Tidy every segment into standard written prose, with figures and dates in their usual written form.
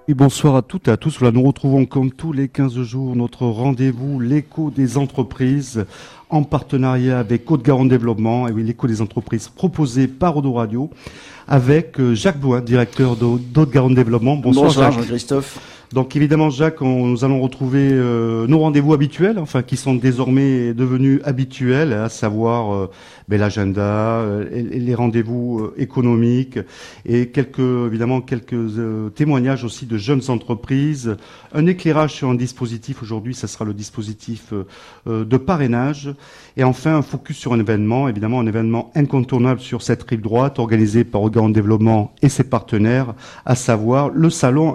Et bonsoir à toutes et à tous. Voilà, nous retrouvons comme tous les 15 jours notre rendez-vous, l'écho des entreprises, en partenariat avec Haute-Garonne Développement. Et oui, l'écho des entreprises proposé par Odo Radio, avec Jacques Blouin, directeur d'Haute-Garonne Développement. Bonsoir Jean-Christophe. Donc évidemment, Jacques, nous allons retrouver nos rendez-vous habituels, enfin qui sont désormais devenus habituels, à savoir l'agenda, les rendez-vous économiques et quelques témoignages aussi de jeunes entreprises, un éclairage sur un dispositif. Aujourd'hui, ça sera le dispositif de parrainage, et enfin un focus sur un événement, évidemment un événement incontournable sur cette rive droite, organisé par Haute-Garonne Développement et ses partenaires, à savoir le salon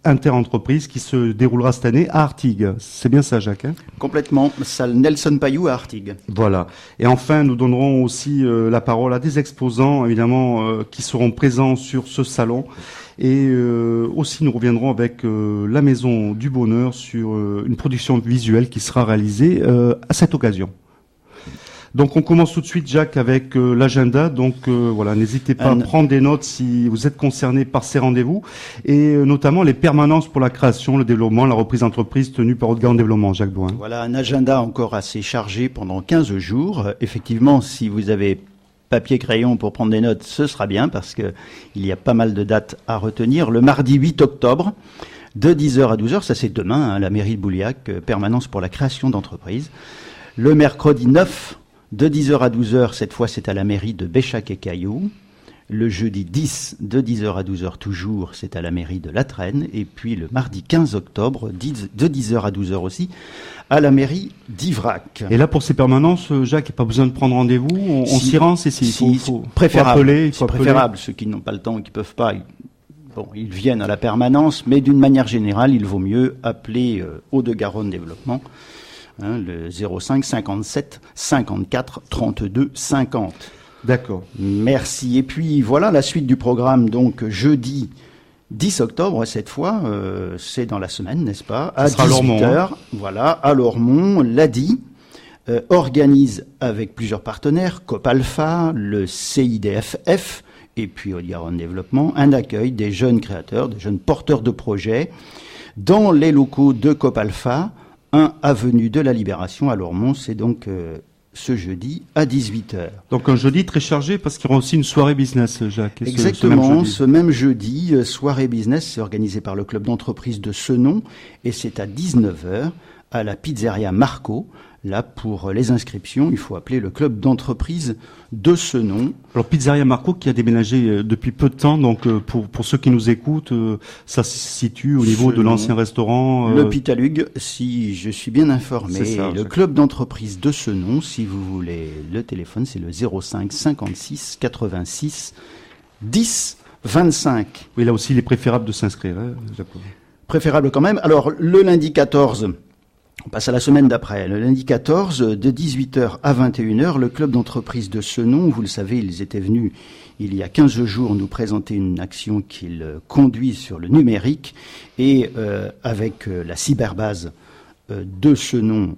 interentreprise qui se déroulera cette année à Artigues. C'est bien ça, Jacques, hein? Complètement. Salle Nelson Payou à Artigues. Voilà. Et enfin, nous donnerons aussi la parole à des exposants, évidemment, qui seront présents sur ce salon. Et aussi, nous reviendrons avec la Maison du Bonheur sur une production visuelle qui sera réalisée à cette occasion. Donc on commence tout de suite, Jacques, avec l'agenda. Donc voilà, n'hésitez pas à prendre des notes si vous êtes concerné par ces rendez-vous, et notamment les permanences pour la création, le développement, la reprise d'entreprise tenue par Haute-Garonne Développement. Jacques Blouin. Voilà, un agenda encore assez chargé pendant 15 jours. Effectivement, si vous avez papier, crayon pour prendre des notes, ce sera bien, parce que il y a pas mal de dates à retenir. Le mardi 8 octobre, de 10h à 12h, ça c'est demain, à la mairie de Bouliac, permanence pour la création d'entreprise. Le mercredi 9, de 10h à 12h, cette fois c'est à la mairie de Béchac et Cailloux. Le jeudi 10, de 10h à 12h toujours, c'est à la mairie de La Traîne. Et puis le mardi 15 octobre, de 10h à 12h aussi, à la mairie d'Ivrac. Et là, pour ces permanences, Jacques, il n'y a pas besoin de prendre rendez-vous, on s'y rend, c'est préférable. C'est préférable. Ceux qui n'ont pas le temps, qui ne peuvent pas, ils viennent à la permanence, mais d'une manière générale, il vaut mieux appeler Haut-de-Garonne Développement. Le 05 57 54 32 50. D'accord. Merci. Et puis voilà la suite du programme. Donc jeudi 10 octobre, cette fois, c'est dans la semaine, n'est-ce pas? À 18h. Voilà, à Lormont, l'ADI organise avec plusieurs partenaires, Copalpha, le CIDFF et puis Haute-Garonne Développement, un accueil des jeunes créateurs, des jeunes porteurs de projets dans les locaux de Copalpha, 1 avenue de la Libération à Lormont. C'est donc ce jeudi à 18h. Donc un jeudi très chargé, parce qu'il y aura aussi une soirée business, Jacques. Exactement, ce même jeudi, soirée business, c'est organisé par le club d'entreprise de Senon, et c'est à 19h à la pizzeria Marco. Là, pour les inscriptions, il faut appeler le club d'entreprise de Senon. Alors, Pizzeria Marco qui a déménagé depuis peu de temps, donc pour ceux qui nous écoutent, ça se situe au niveau de l'ancien restaurant. Le Pitalug, si je suis bien informé. Ça, le club d'entreprise de Senon, si vous voulez, le téléphone, c'est le 05 56 86 10 25. Oui, là aussi, il est préférable de s'inscrire. Préférable quand même. Alors, le lundi 14... on passe à la semaine d'après. Le lundi 14, de 18h à 21h, le club d'entreprise de Senon, vous le savez, ils étaient venus il y a 15 jours nous présenter une action qu'ils conduisent sur le numérique, et avec la cyberbase de Senon,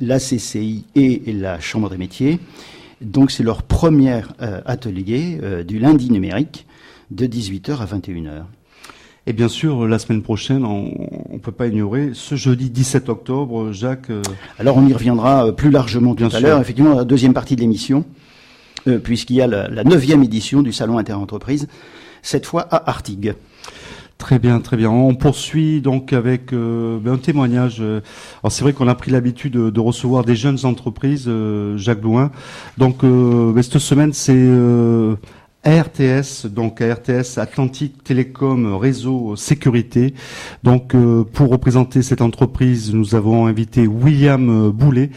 la CCI et la Chambre des métiers. Donc c'est leur premier atelier du lundi numérique, de 18h à 21h. Et bien sûr, la semaine prochaine, on peut pas ignorer ce jeudi 17 octobre, Jacques. Alors on y reviendra plus largement tout à l'heure, effectivement, dans la deuxième partie de l'émission, puisqu'il y a la 9e édition du Salon Interentreprise, cette fois à Artigues. Très bien, très bien. On poursuit donc avec un témoignage. Alors c'est vrai qu'on a pris l'habitude de recevoir des jeunes entreprises, Jacques Blouin. Donc cette semaine, c'est ARTS, donc ARTS, Atlantique Télécom Réseau Sécurité. Donc pour représenter cette entreprise, nous avons invité William Boulet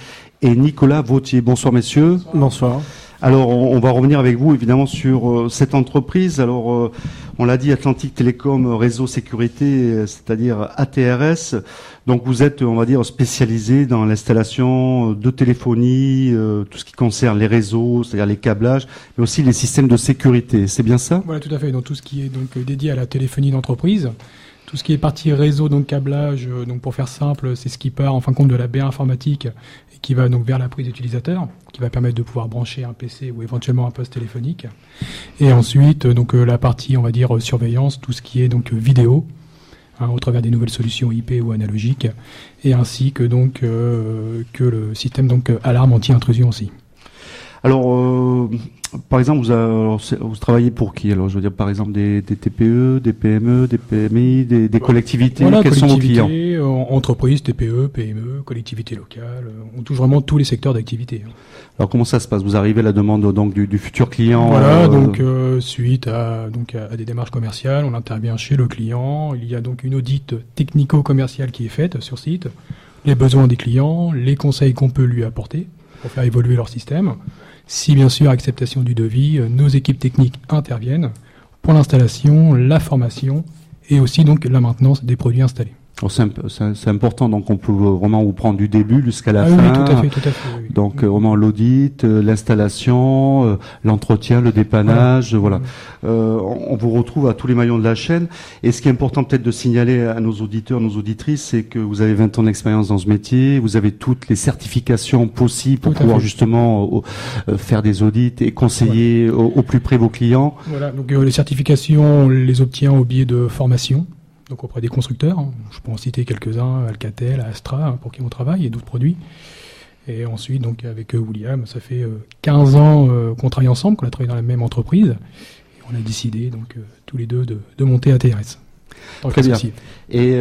et Nicolas Vautier. Bonsoir messieurs. Bonsoir. Alors on va revenir avec vous évidemment sur cette entreprise. Alors on l'a dit, Atlantique Télécom Réseau Sécurité, c'est-à-dire ATRS. Donc vous êtes, on va dire, spécialisé dans l'installation de téléphonie, tout ce qui concerne les réseaux, c'est-à-dire les câblages, mais aussi les systèmes de sécurité. C'est bien ça? Voilà, tout à fait. Donc tout ce qui est donc dédié à la téléphonie d'entreprise, tout ce qui est partie réseau, donc câblage, donc pour faire simple, c'est ce qui part en fin de compte de la baie informatique et qui va donc vers la prise d'utilisateur, qui va permettre de pouvoir brancher un PC ou éventuellement un poste téléphonique. Et ensuite, donc la partie, on va dire, surveillance, tout ce qui est donc vidéo, au travers des nouvelles solutions IP ou analogiques, et ainsi que donc que le système donc alarme anti-intrusion aussi. Alors, par exemple, vous travaillez pour qui? Alors, je veux dire, par exemple, des TPE, des PME, des PMI, des collectivités. Voilà, quels sont vos clients? Entreprises, TPE, PME, collectivités locales. On touche vraiment tous les secteurs d'activité. Alors, comment ça se passe? Vous arrivez à la demande donc du futur client? Voilà, donc suite à des démarches commerciales, on intervient chez le client. Il y a donc une audit technico-commerciale qui est faite sur site, les besoins des clients, les conseils qu'on peut lui apporter pour faire évoluer leur système. Si bien sûr, acceptation du devis, nos équipes techniques interviennent pour l'installation, la formation et aussi donc la maintenance des produits installés. Alors, c'est important, donc on peut vraiment vous prendre du début jusqu'à la fin. Oui, tout à fait. Oui. Donc vraiment l'audit, l'installation, l'entretien, le dépannage, voilà. On vous retrouve à tous les maillons de la chaîne. Et ce qui est important peut-être de signaler à nos auditeurs, nos auditrices, c'est que vous avez 20 ans d'expérience dans ce métier, vous avez toutes les certifications possibles pour pouvoir justement faire des audits et conseiller au plus près vos clients. Voilà, donc les certifications, on les obtient au biais de formation. Donc auprès des constructeurs, je peux en citer quelques-uns, Alcatel, Astra, pour qui on travaille, et d'autres produits. Et ensuite, donc avec William, ça fait 15 ans qu'on travaille ensemble, qu'on a travaillé dans la même entreprise. Et on a décidé donc tous les deux de monter à TRS. Très bien. Et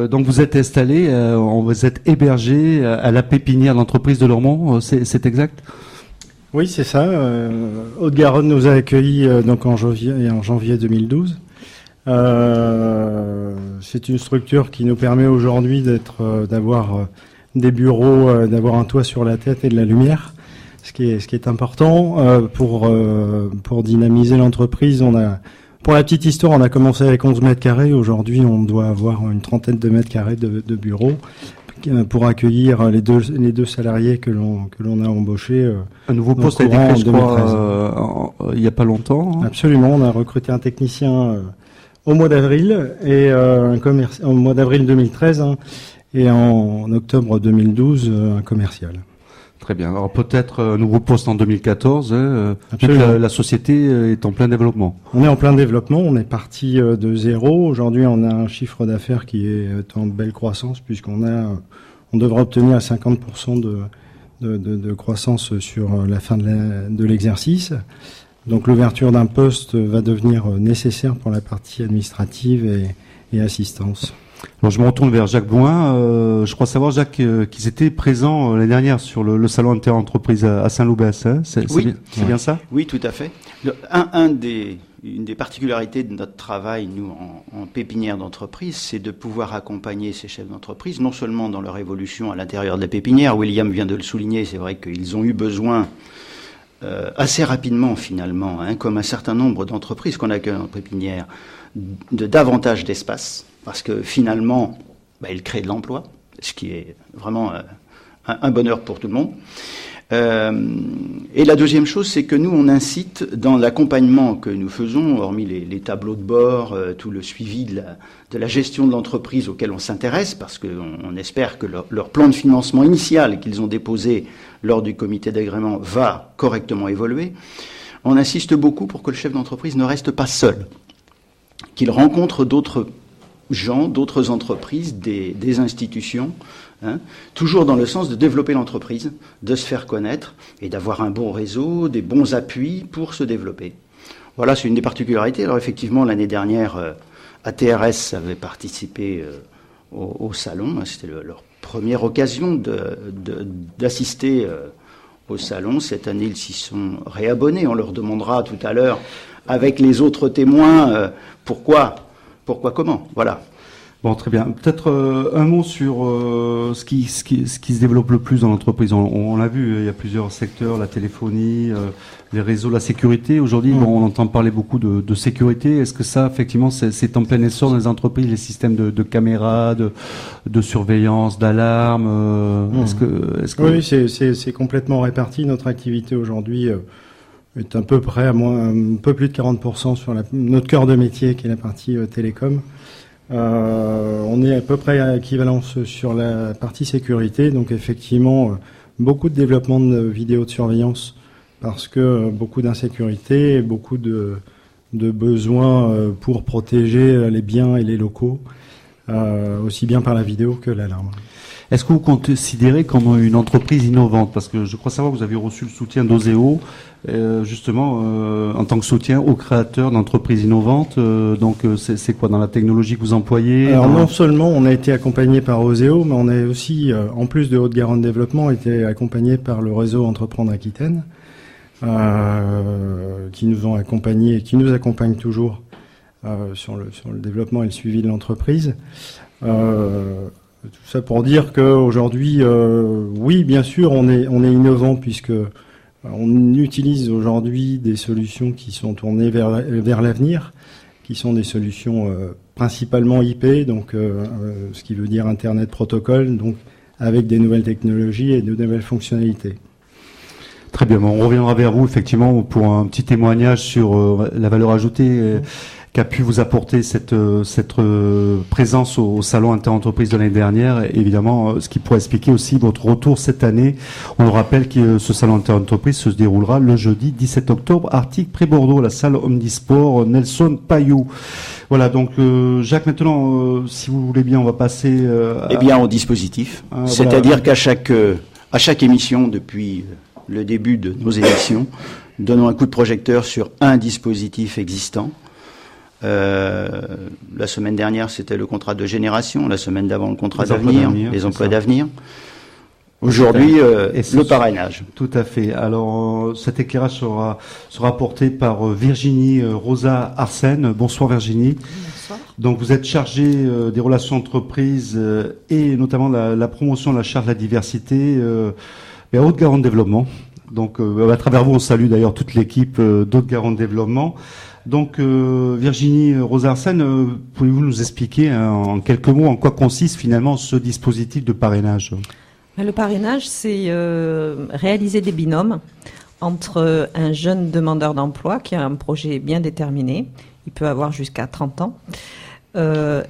donc vous êtes installé, vous êtes hébergé à la pépinière de l'entreprise de Lormont, c'est exact? Oui, c'est ça. Haute-Garonne nous a accueillis donc en janvier 2012. C'est une structure qui nous permet aujourd'hui d'avoir des bureaux, d'avoir un toit sur la tête et de la lumière, ce qui est important pour dynamiser l'entreprise. Pour la petite histoire, on a commencé avec 11 mètres carrés. Aujourd'hui, on doit avoir une trentaine de mètres carrés de bureaux pour accueillir les deux salariés que l'on a embauchés. Un nouveau poste a été créé, je crois, il n'y a pas longtemps. Absolument, on a recruté un technicien au mois d'avril et au mois d'avril 2013 et en octobre 2012 un commercial. Très bien. Alors peut-être un nouveau poste en 2014. Vu que la société est en plein développement. On est en plein développement. On est parti de zéro. Aujourd'hui, on a un chiffre d'affaires qui est en belle croissance puisqu'on devrait obtenir 50% de croissance sur la fin de l'exercice. Donc l'ouverture d'un poste va devenir nécessaire pour la partie administrative et assistance. Alors je me retourne vers Jacques Bouin. Je crois savoir, Jacques, qu'ils étaient présents l'année dernière sur le salon Inter-Entreprise à Saint-Loubès. Hein, c'est bien ça? Oui, tout à fait. Une des particularités de notre travail, nous, en pépinière d'entreprise, c'est de pouvoir accompagner ces chefs d'entreprise, non seulement dans leur évolution à l'intérieur de la pépinière. William vient de le souligner, c'est vrai qu'ils ont eu besoin assez rapidement finalement, comme un certain nombre d'entreprises qu'on accueille en pépinière, de davantage d'espace, parce que finalement, ils créent de l'emploi, ce qui est vraiment un bonheur pour tout le monde. Et la deuxième chose, c'est que nous, on incite dans l'accompagnement que nous faisons, hormis les tableaux de bord, tout le suivi de la gestion de l'entreprise auquel on s'intéresse, parce qu'on espère que leur plan de financement initial qu'ils ont déposé lors du comité d'agrément va correctement évoluer. On insiste beaucoup pour que le chef d'entreprise ne reste pas seul, qu'il rencontre d'autres gens, d'autres entreprises, des institutions, toujours dans le sens de développer l'entreprise, de se faire connaître et d'avoir un bon réseau, des bons appuis pour se développer. Voilà, c'est une des particularités. Alors effectivement, l'année dernière, ATRS avait participé au salon. C'était leur première occasion d'assister au salon. Cette année, ils s'y sont réabonnés. On leur demandera tout à l'heure, avec les autres témoins, pourquoi, comment. Voilà. Bon, très bien. Peut-être un mot sur ce qui se développe le plus dans l'entreprise. On l'a vu, il y a plusieurs secteurs, la téléphonie, les réseaux, la sécurité. Aujourd'hui, on entend parler beaucoup de sécurité. Est-ce que ça, effectivement, c'est en plein essor dans les entreprises, les systèmes de caméras, de surveillance, d'alarme Oui, c'est complètement réparti. Notre activité aujourd'hui est à peu près un peu plus de 40% sur notre cœur de métier, qui est la partie télécom. On est à peu près à équivalence sur la partie sécurité, donc effectivement beaucoup de développement de vidéos de surveillance parce que beaucoup d'insécurité et beaucoup de besoins pour protéger les biens et les locaux. aussi bien par la vidéo que l'alarme. Est-ce que vous considérez comme une entreprise innovante? Parce que je crois savoir que vous avez reçu le soutien d'Oseo, justement, en tant que soutien aux créateurs d'entreprises innovantes. Donc, c'est quoi dans la technologie que vous employez? Alors, non seulement on a été accompagné par Oseo, mais on a aussi, en plus de Haute-Garonne Développement, été accompagné par le réseau Entreprendre Aquitaine, qui nous ont accompagnés et qui nous accompagnent toujours sur le développement et le suivi de l'entreprise. Tout ça pour dire qu'aujourd'hui, oui, bien sûr, on est innovant puisque on utilise aujourd'hui des solutions qui sont tournées vers l'avenir, qui sont des solutions principalement IP, donc ce qui veut dire Internet Protocol, donc avec des nouvelles technologies et de nouvelles fonctionnalités. Très bien, on reviendra vers vous effectivement pour un petit témoignage sur la valeur ajoutée qu'a pu vous apporter cette présence au salon Interentreprise de l'année dernière, et évidemment ce qui pourrait expliquer aussi votre retour cette année. On le rappelle que ce salon Interentreprise se déroulera le jeudi 17 octobre, Arctic près Bordeaux, la salle Omnisport Nelson Payou. Voilà, donc Jacques, maintenant, si vous voulez bien, on va passer au dispositif. C'est-à-dire qu'à chaque émission, depuis le début de nos émissions, donnons un coup de projecteur sur un dispositif existant. La semaine dernière, c'était le contrat de génération. La semaine d'avant, le contrat d'avenir, les emplois d'avenir. Aujourd'hui, le parrainage. Tout à fait. Alors, cet éclairage sera porté par Virginie Rosa Arsène. Bonsoir Virginie. Bonsoir. Donc, vous êtes chargée des relations entreprises et notamment la promotion de la charte de la diversité à Haute-Garonne Développement. Donc, à travers vous, on salue d'ailleurs toute l'équipe d'Haute-Garonne Développement. Donc, Virginie Rosa-Arsène, pouvez-vous nous expliquer en quelques mots en quoi consiste finalement ce dispositif de parrainage? Le parrainage, c'est réaliser des binômes entre un jeune demandeur d'emploi qui a un projet bien déterminé, il peut avoir jusqu'à 30 ans,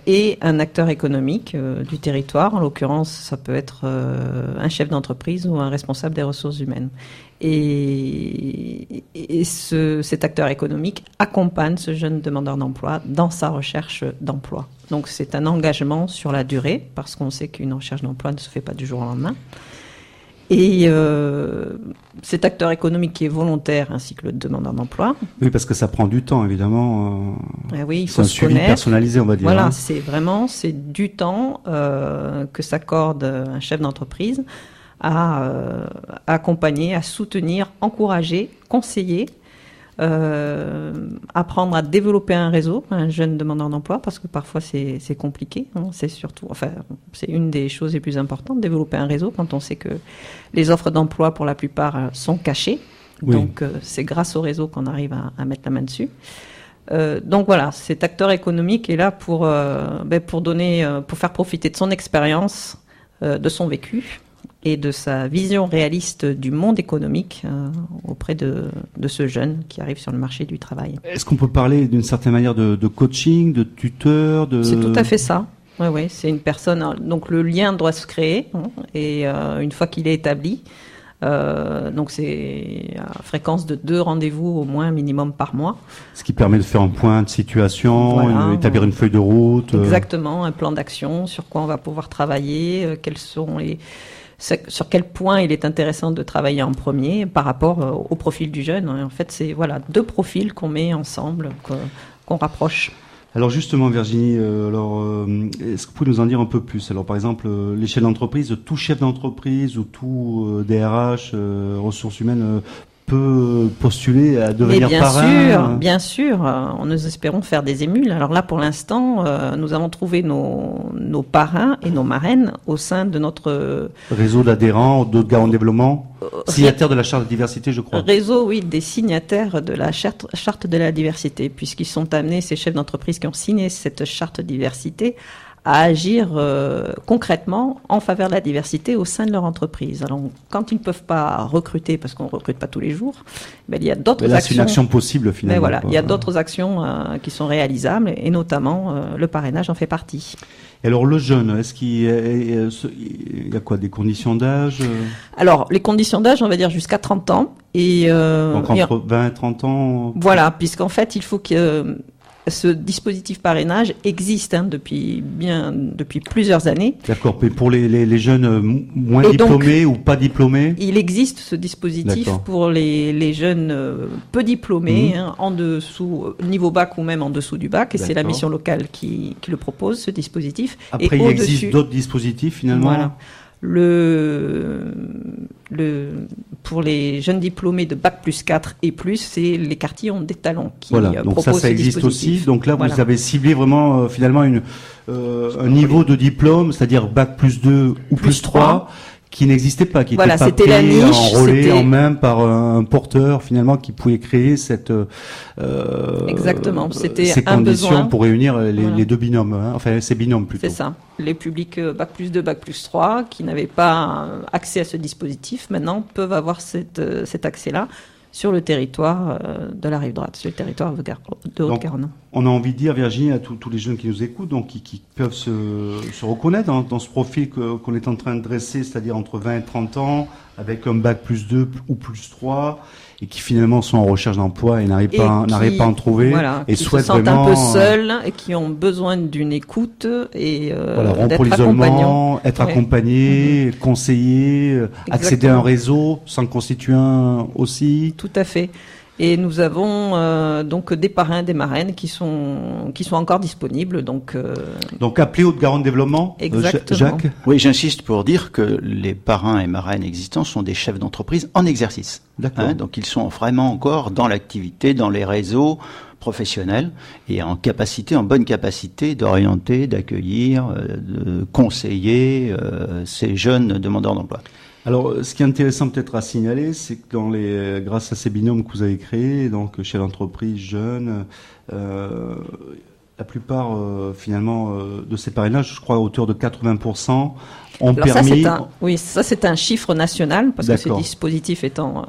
et un acteur économique du territoire. En l'occurrence, ça peut être un chef d'entreprise ou un responsable des ressources humaines. Et cet acteur économique accompagne ce jeune demandeur d'emploi dans sa recherche d'emploi. Donc c'est un engagement sur la durée, parce qu'on sait qu'une recherche d'emploi ne se fait pas du jour au lendemain. Et cet acteur économique qui est volontaire, ainsi que le demandeur d'emploi. Oui, parce que ça prend du temps, évidemment. Oui, il faut se suivi connaître. Personnalisé, on va dire. Voilà, c'est du temps que s'accorde un chef d'entreprise à accompagner, à soutenir, encourager, conseiller, apprendre à développer un réseau, un jeune demandeur d'emploi, parce que parfois c'est compliqué. Hein, c'est une des choses les plus importantes, développer un réseau quand on sait que les offres d'emploi pour la plupart sont cachées. Oui. Donc c'est grâce au réseau qu'on arrive à mettre la main dessus. Donc voilà, cet acteur économique est là pour faire profiter de son expérience, de son vécu et de sa vision réaliste du monde économique auprès de ce jeune qui arrive sur le marché du travail. Est-ce qu'on peut parler d'une certaine manière de coaching, de tuteur C'est tout à fait ça. Oui, c'est une personne. Donc le lien doit se créer, et une fois qu'il est établi, donc c'est à fréquence de 2 rendez-vous au moins minimum par mois. Ce qui permet de faire un point de situation, voilà, établir une feuille de route. Exactement, un plan d'action sur quoi on va pouvoir travailler, sur quel point il est intéressant de travailler en premier par rapport au profil du jeune. En fait, c'est 2 profils qu'on met ensemble, qu'on rapproche. Alors justement, Virginie, est-ce que vous pouvez nous en dire un peu plus? Alors par exemple, l'échelle d'entreprise, tout chef d'entreprise ou tout DRH, ressources humaines, peut postuler à devenir parrain? Bien sûr, nous espérons faire des émules. Alors là, pour l'instant, nous avons trouvé nos parrains et nos marraines au sein de notre réseau d'adhérents d'Haute-Garonne Développement, signataires de la charte de diversité, je crois. Réseau, oui, des signataires de la charte de la diversité, puisqu'ils sont amenés, ces chefs d'entreprise qui ont signé cette charte de diversité, à agir concrètement en faveur de la diversité au sein de leur entreprise. Alors, quand ils ne peuvent pas recruter, parce qu'on ne recrute pas tous les jours, il y a d'autres actions. C'est une action possible, finalement. Mais voilà, il y a d'autres actions qui sont réalisables, et notamment le parrainage en fait partie. Et alors, le jeune, est-ce qu'il y a quoi, des conditions d'âge? Alors, les conditions d'âge, on va dire jusqu'à 30 ans. Donc, entre 20 et 30 ans? Voilà, puisqu'en fait, il faut que ce dispositif parrainage existe depuis plusieurs années. D'accord, mais pour les jeunes moins diplômés ou pas diplômés? Il existe ce dispositif pour les jeunes peu diplômés, en dessous, niveau bac ou même en dessous du bac, et c'est la mission locale qui le propose, ce dispositif. Après, il existe d'autres dispositifs finalement. Voilà. Pour les jeunes diplômés de bac plus 4 et plus, c'est les quartiers ont des talents qui donc ça existe aussi. Donc là, vous avez ciblé vraiment finalement un niveau de diplôme, c'est-à-dire bac plus 2 ou plus 3. Qui n'existait pas, qui n'était pas pris, enrôlé en même par un porteur finalement qui pouvait créer cette exactement, c'était ces un conditions besoin pour réunir les deux binômes, enfin ces binômes plutôt. C'est ça. Les publics bac plus 2, bac plus 3 qui n'avaient pas accès à ce dispositif maintenant peuvent avoir cet accès-là sur le territoire de la rive droite, sur le territoire de Haute-Garonne. On a envie de dire, Virginie, à tous les jeunes qui nous écoutent, donc qui peuvent se reconnaître dans ce profil qu'on est en train de dresser, c'est-à-dire entre 20 et 30 ans, avec un bac plus 2 ou plus 3, et qui finalement sont en recherche d'emploi et n'arrivent pas à en trouver, et qui souhaitent se sentent vraiment un peu seuls et qui ont besoin d'une écoute et rompre l'isolement, être accompagné, conseillé, accéder à un réseau, s'en constituer un aussi. Tout à fait. Et nous avons donc des parrains, des marraines qui sont encore disponibles. Donc appelez Haute-Garonne Développement. Exactement. Jacques. Oui, j'insiste pour dire que les parrains et marraines existants sont des chefs d'entreprise en exercice. D'accord. Donc ils sont vraiment encore dans l'activité, dans les réseaux professionnels et en bonne capacité d'orienter, d'accueillir, de conseiller ces jeunes demandeurs d'emploi. Alors, ce qui est intéressant peut-être à signaler, c'est que grâce à ces binômes que vous avez créés, donc chez l'entreprise jeune, la plupart finalement de ces parrainages, je crois à hauteur de 80%, ont permis. Ça c'est un chiffre national parce que ce dispositif étant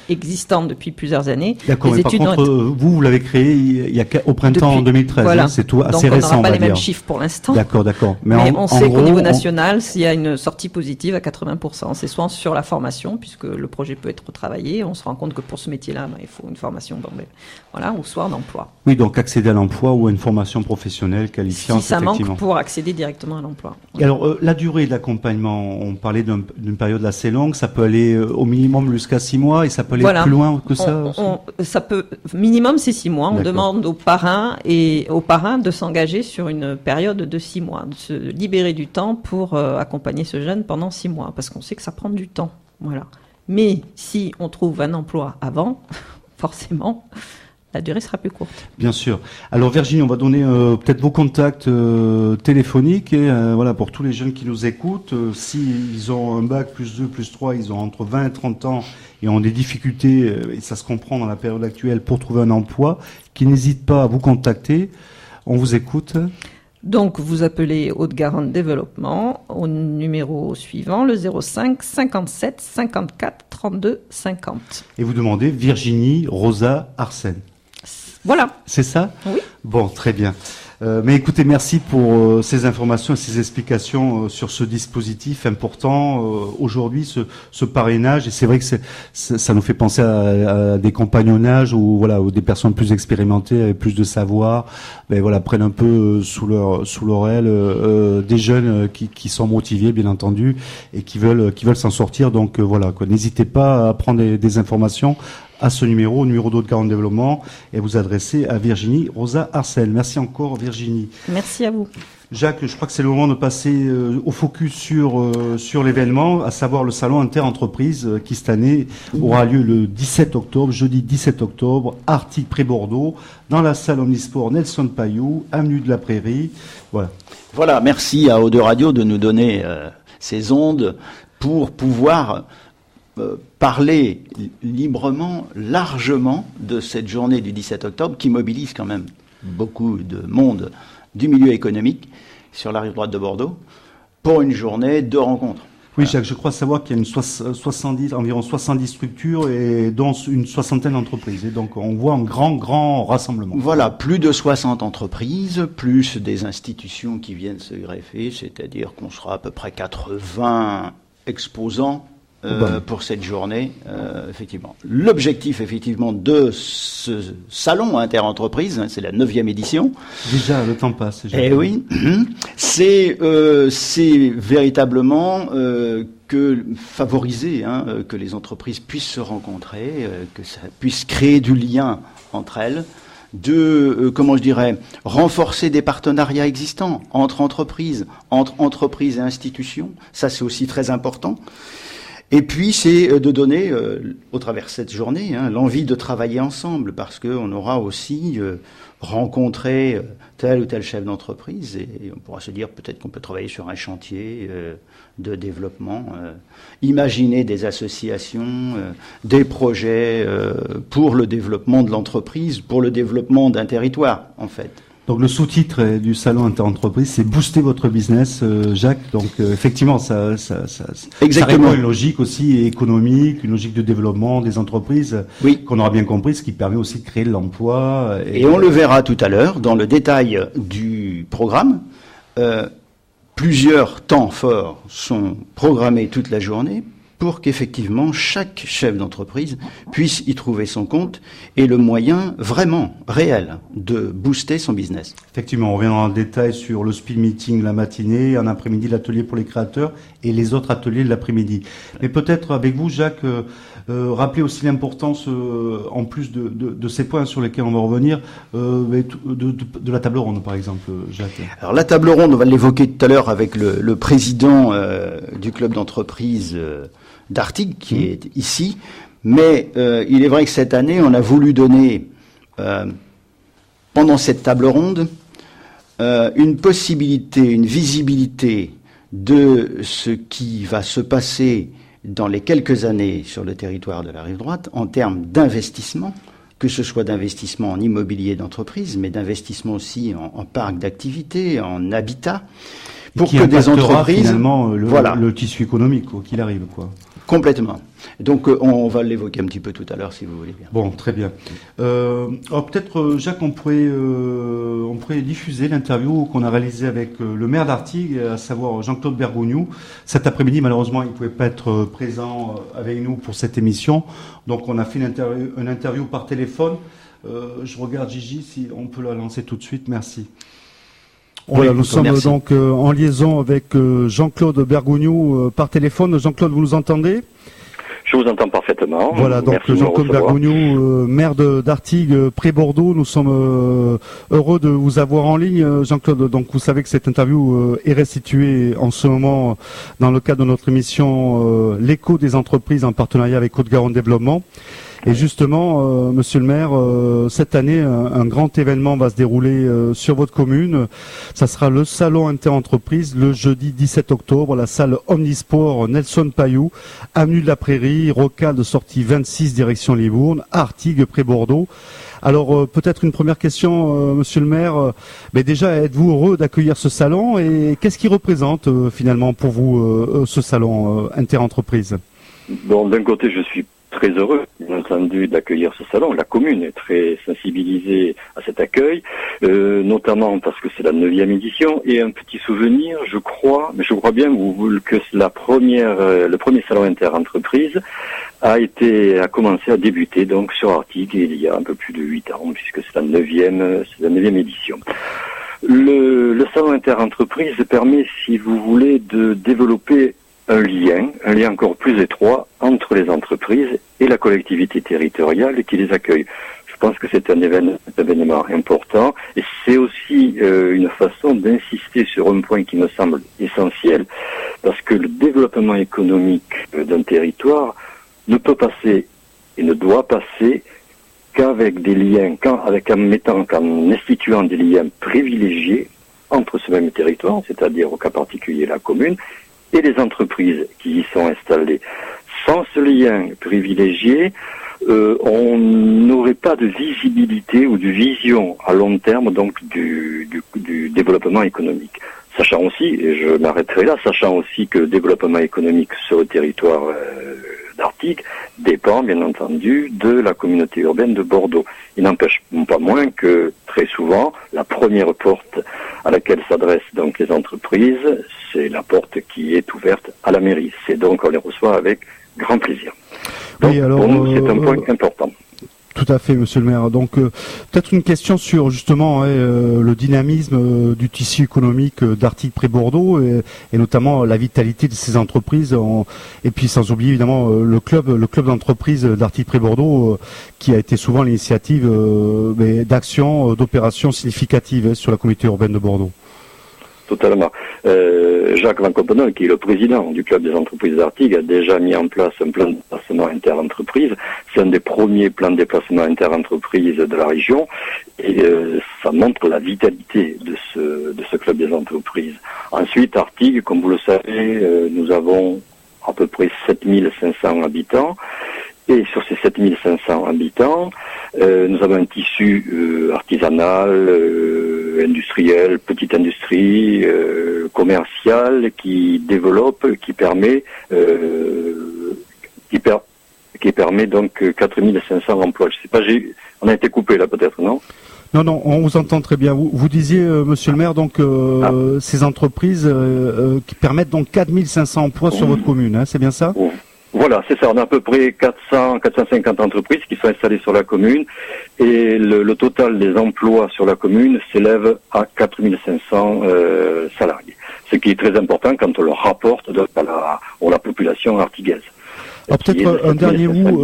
existant depuis plusieurs années. D'accord, mais par contre, vous l'avez créé il y a au printemps 2013. Voilà. C'est tout assez donc récent. On n'aura pas les mêmes chiffres pour l'instant. D'accord. Mais on sait qu'au niveau national, s'il y a une sortie positive à 80%, c'est soit sur la formation, puisque le projet peut être retravaillé. On se rend compte que pour ce métier-là, il faut une formation, ou soit en emploi. Oui, donc accéder à l'emploi ou à une formation professionnelle qualifiante. Si ça manque pour accéder directement à l'emploi. Et alors, la durée de l'accompagnement, on parlait d'une période assez longue, ça peut aller au minimum jusqu'à 6 mois et ça peut aller plus loin que ça. Ça peut minimum c'est 6 mois. On demande aux parrains de s'engager sur une période de 6 mois, de se libérer du temps pour accompagner ce jeune pendant 6 mois, parce qu'on sait que ça prend du temps. Voilà. Mais si on trouve un emploi avant, forcément, la durée sera plus courte. Bien sûr. Alors Virginie, on va donner peut-être vos contacts téléphoniques et pour tous les jeunes qui nous écoutent, s'ils ont un bac plus 2, plus 3, ils ont entre 20 et 30 ans et ont des difficultés, et ça se comprend dans la période actuelle, pour trouver un emploi, qu'ils n'hésitent pas à vous contacter. On vous écoute. Donc, vous appelez Haute-Garonne Développement au numéro suivant, le 05 57 54 32 50. Et vous demandez Virginie Rosa Arsène. Voilà. C'est ça ? Oui. Bon, très bien. Mais écoutez, merci pour ces informations et ces explications sur ce dispositif important aujourd'hui, ce parrainage. Et c'est vrai que ça nous fait penser à des compagnonnages où des personnes plus expérimentées, avec plus de savoir, prennent un peu sous leur aile des jeunes qui sont motivés, bien entendu, et qui veulent s'en sortir. Donc n'hésitez pas à prendre des informations à ce numéro d'Haute-Garonne Développement, et vous adresser à Virginie Rosa Arsène. Merci encore Virginie. Merci à vous. Jacques, je crois que c'est le moment de passer au focus sur l'événement, à savoir le salon Inter-Entreprise qui cette année aura lieu le 17 octobre, jeudi 17 octobre, Arctique Pré-Bordeaux, dans la salle Omnisport Nelson Payou, avenue de la Prairie. Voilà, merci à Eau2 Radio de nous donner ces ondes pour pouvoir parler librement, largement de cette journée du 17 octobre qui mobilise quand même beaucoup de monde du milieu économique sur la rive droite de Bordeaux pour une journée de rencontres. Oui, Jacques, je crois savoir qu'il y a environ 70 structures et dont une soixantaine d'entreprises. Et donc, on voit un grand rassemblement. Voilà, plus de 60 entreprises, plus des institutions qui viennent se greffer, c'est-à-dire qu'on sera à peu près 80 exposants pour cette journée, effectivement. L'objectif, effectivement, de ce salon interentreprise, c'est la 9e édition. Déjà, le temps passe. Eh oui, c'est véritablement que favoriser que les entreprises puissent se rencontrer, que ça puisse créer du lien entre elles, renforcer des partenariats existants entre entreprises et institutions. Ça, c'est aussi très important. Et puis, c'est de donner, au travers de cette journée, l'envie de travailler ensemble, parce qu'on aura aussi rencontré tel ou tel chef d'entreprise, et on pourra se dire peut-être qu'on peut travailler sur un chantier de développement, imaginer des associations, des projets pour le développement de l'entreprise, pour le développement d'un territoire, en fait. Donc le sous-titre du salon interentreprise, c'est booster votre business, Jacques. Donc effectivement, ça répond à une logique aussi économique, une logique de développement des entreprises, qu'on aura bien compris, ce qui permet aussi de créer de l'emploi. Et on le verra tout à l'heure dans le détail du programme. Plusieurs temps forts sont programmés toute la journée pour qu'effectivement chaque chef d'entreprise puisse y trouver son compte et le moyen vraiment réel de booster son business. Effectivement, on reviendra en détail sur le speed meeting la matinée, en après-midi l'atelier pour les créateurs et les autres ateliers de l'après-midi. Mais peut-être avec vous, Jacques, rappeler aussi l'importance, en plus de ces points sur lesquels on va revenir, de la table ronde, par exemple, Jacques. Alors la table ronde, on va l'évoquer tout à l'heure avec le président du club d'entreprise d'Artigues, qui est ici, mais il est vrai que cette année, on a voulu donner, pendant cette table ronde, une possibilité, une visibilité de ce qui va se passer dans les quelques années sur le territoire de la rive droite en termes d'investissement, que ce soit d'investissement en immobilier d'entreprise, mais d'investissement aussi en parc d'activité, en habitat, pour que des entreprises finalement le tissu économique, quoi qu'il arrive, quoi. Complètement. Donc on va l'évoquer un petit peu tout à l'heure si vous voulez bien. Bon, très bien. Alors peut-être Jacques, on pourrait diffuser l'interview qu'on a réalisée avec le maire d'Artigues, à savoir Jean-Claude Bergogneau. Cet après-midi, malheureusement, il ne pouvait pas être présent avec nous pour cette émission. Donc on a fait une interview par téléphone. Je regarde Gigi si on peut la lancer tout de suite. Merci. Voilà, nous sommes donc en liaison avec Jean-Claude Bergogneau par téléphone. Jean-Claude, vous nous entendez ? Je vous entends parfaitement. Voilà, donc Jean-Claude Bergogneau, maire d'Artigues, près Bordeaux. Nous sommes heureux de vous avoir en ligne, Jean-Claude. Donc vous savez que cette interview est restituée en ce moment dans le cadre de notre émission L'écho des entreprises en partenariat avec Côte-Garonne Développement. Et justement, monsieur le maire, cette année, un grand événement va se dérouler sur votre commune. Ça sera le salon interentreprise le jeudi 17 octobre, la salle Omnisport Nelson Payou, avenue de la Prairie, rocade sortie 26 direction Libourne, Artigues près Bordeaux. Alors peut-être une première question, monsieur le maire. Mais déjà, êtes-vous heureux d'accueillir ce salon et qu'est-ce qui représente finalement pour vous ce salon interentreprise ? Bon, d'un côté, je suis très heureux, bien entendu, d'accueillir ce salon. La commune est très sensibilisée à cet accueil, notamment parce que c'est la 9e édition. Et un petit souvenir, je crois bien que le premier salon interentreprise a commencé à débuter donc sur Artigues il y a un peu plus de 8 ans, puisque c'est la 9e édition. Le salon interentreprise permet, si vous voulez, de développer un lien encore plus étroit entre les entreprises et la collectivité territoriale qui les accueille. Je pense que c'est un événement important et c'est aussi une façon d'insister sur un point qui me semble essentiel, parce que le développement économique d'un territoire ne peut passer et ne doit passer qu'avec des liens, qu'en instituant des liens privilégiés entre ce même territoire, c'est-à-dire au cas particulier la commune, et les entreprises qui y sont installées. Sans ce lien privilégié, on n'aurait pas de visibilité ou de vision à long terme donc du développement économique. Sachant aussi, et je m'arrêterai là, sachant aussi que le développement économique sur le territoire d'Artigues dépend bien entendu de la communauté urbaine de Bordeaux. Il n'empêche pas moins que très souvent la première porte à laquelle s'adressent donc les entreprises, c'est la porte qui est ouverte à la mairie. C'est donc on les reçoit avec grand plaisir. Donc, Oui, alors, pour nous, c'est un point important. Tout à fait, monsieur le maire. Donc, peut-être une question sur justement le dynamisme du tissu économique d'Artigues près Bordeaux et notamment la vitalité de ces entreprises. Et puis, sans oublier évidemment le club d'entreprise d'Artigues près Bordeaux qui a été souvent l'initiative d'actions, d'opérations significatives sur la communauté urbaine de Bordeaux. Totalement. Jacques Van Compenol, qui est le président du club des entreprises d'Artigues, a déjà mis en place un plan de déplacement inter-entreprise. C'est un des premiers plans de déplacement inter-entreprise de la région et ça montre la vitalité de ce club des entreprises. Ensuite, Artigues, comme vous le savez, nous avons à peu près 7500 habitants. Et sur ces 7500 habitants, nous avons un tissu artisanal, industriel, petite industrie, commerciale qui développe, qui permet donc 4500 emplois. Je sais pas, on a été coupé là peut-être, non? Non, on vous entend très bien. Vous disiez, monsieur le maire, donc ces entreprises qui permettent donc 4500 emplois sur votre commune, hein, c'est bien ça? Voilà, c'est ça. On a à peu près 450 entreprises qui sont installées sur la commune et le total des emplois sur la commune s'élève à 4500 salariés. Ce qui est très important quand on le rapporte à la population artiguaise. Alors peut-être un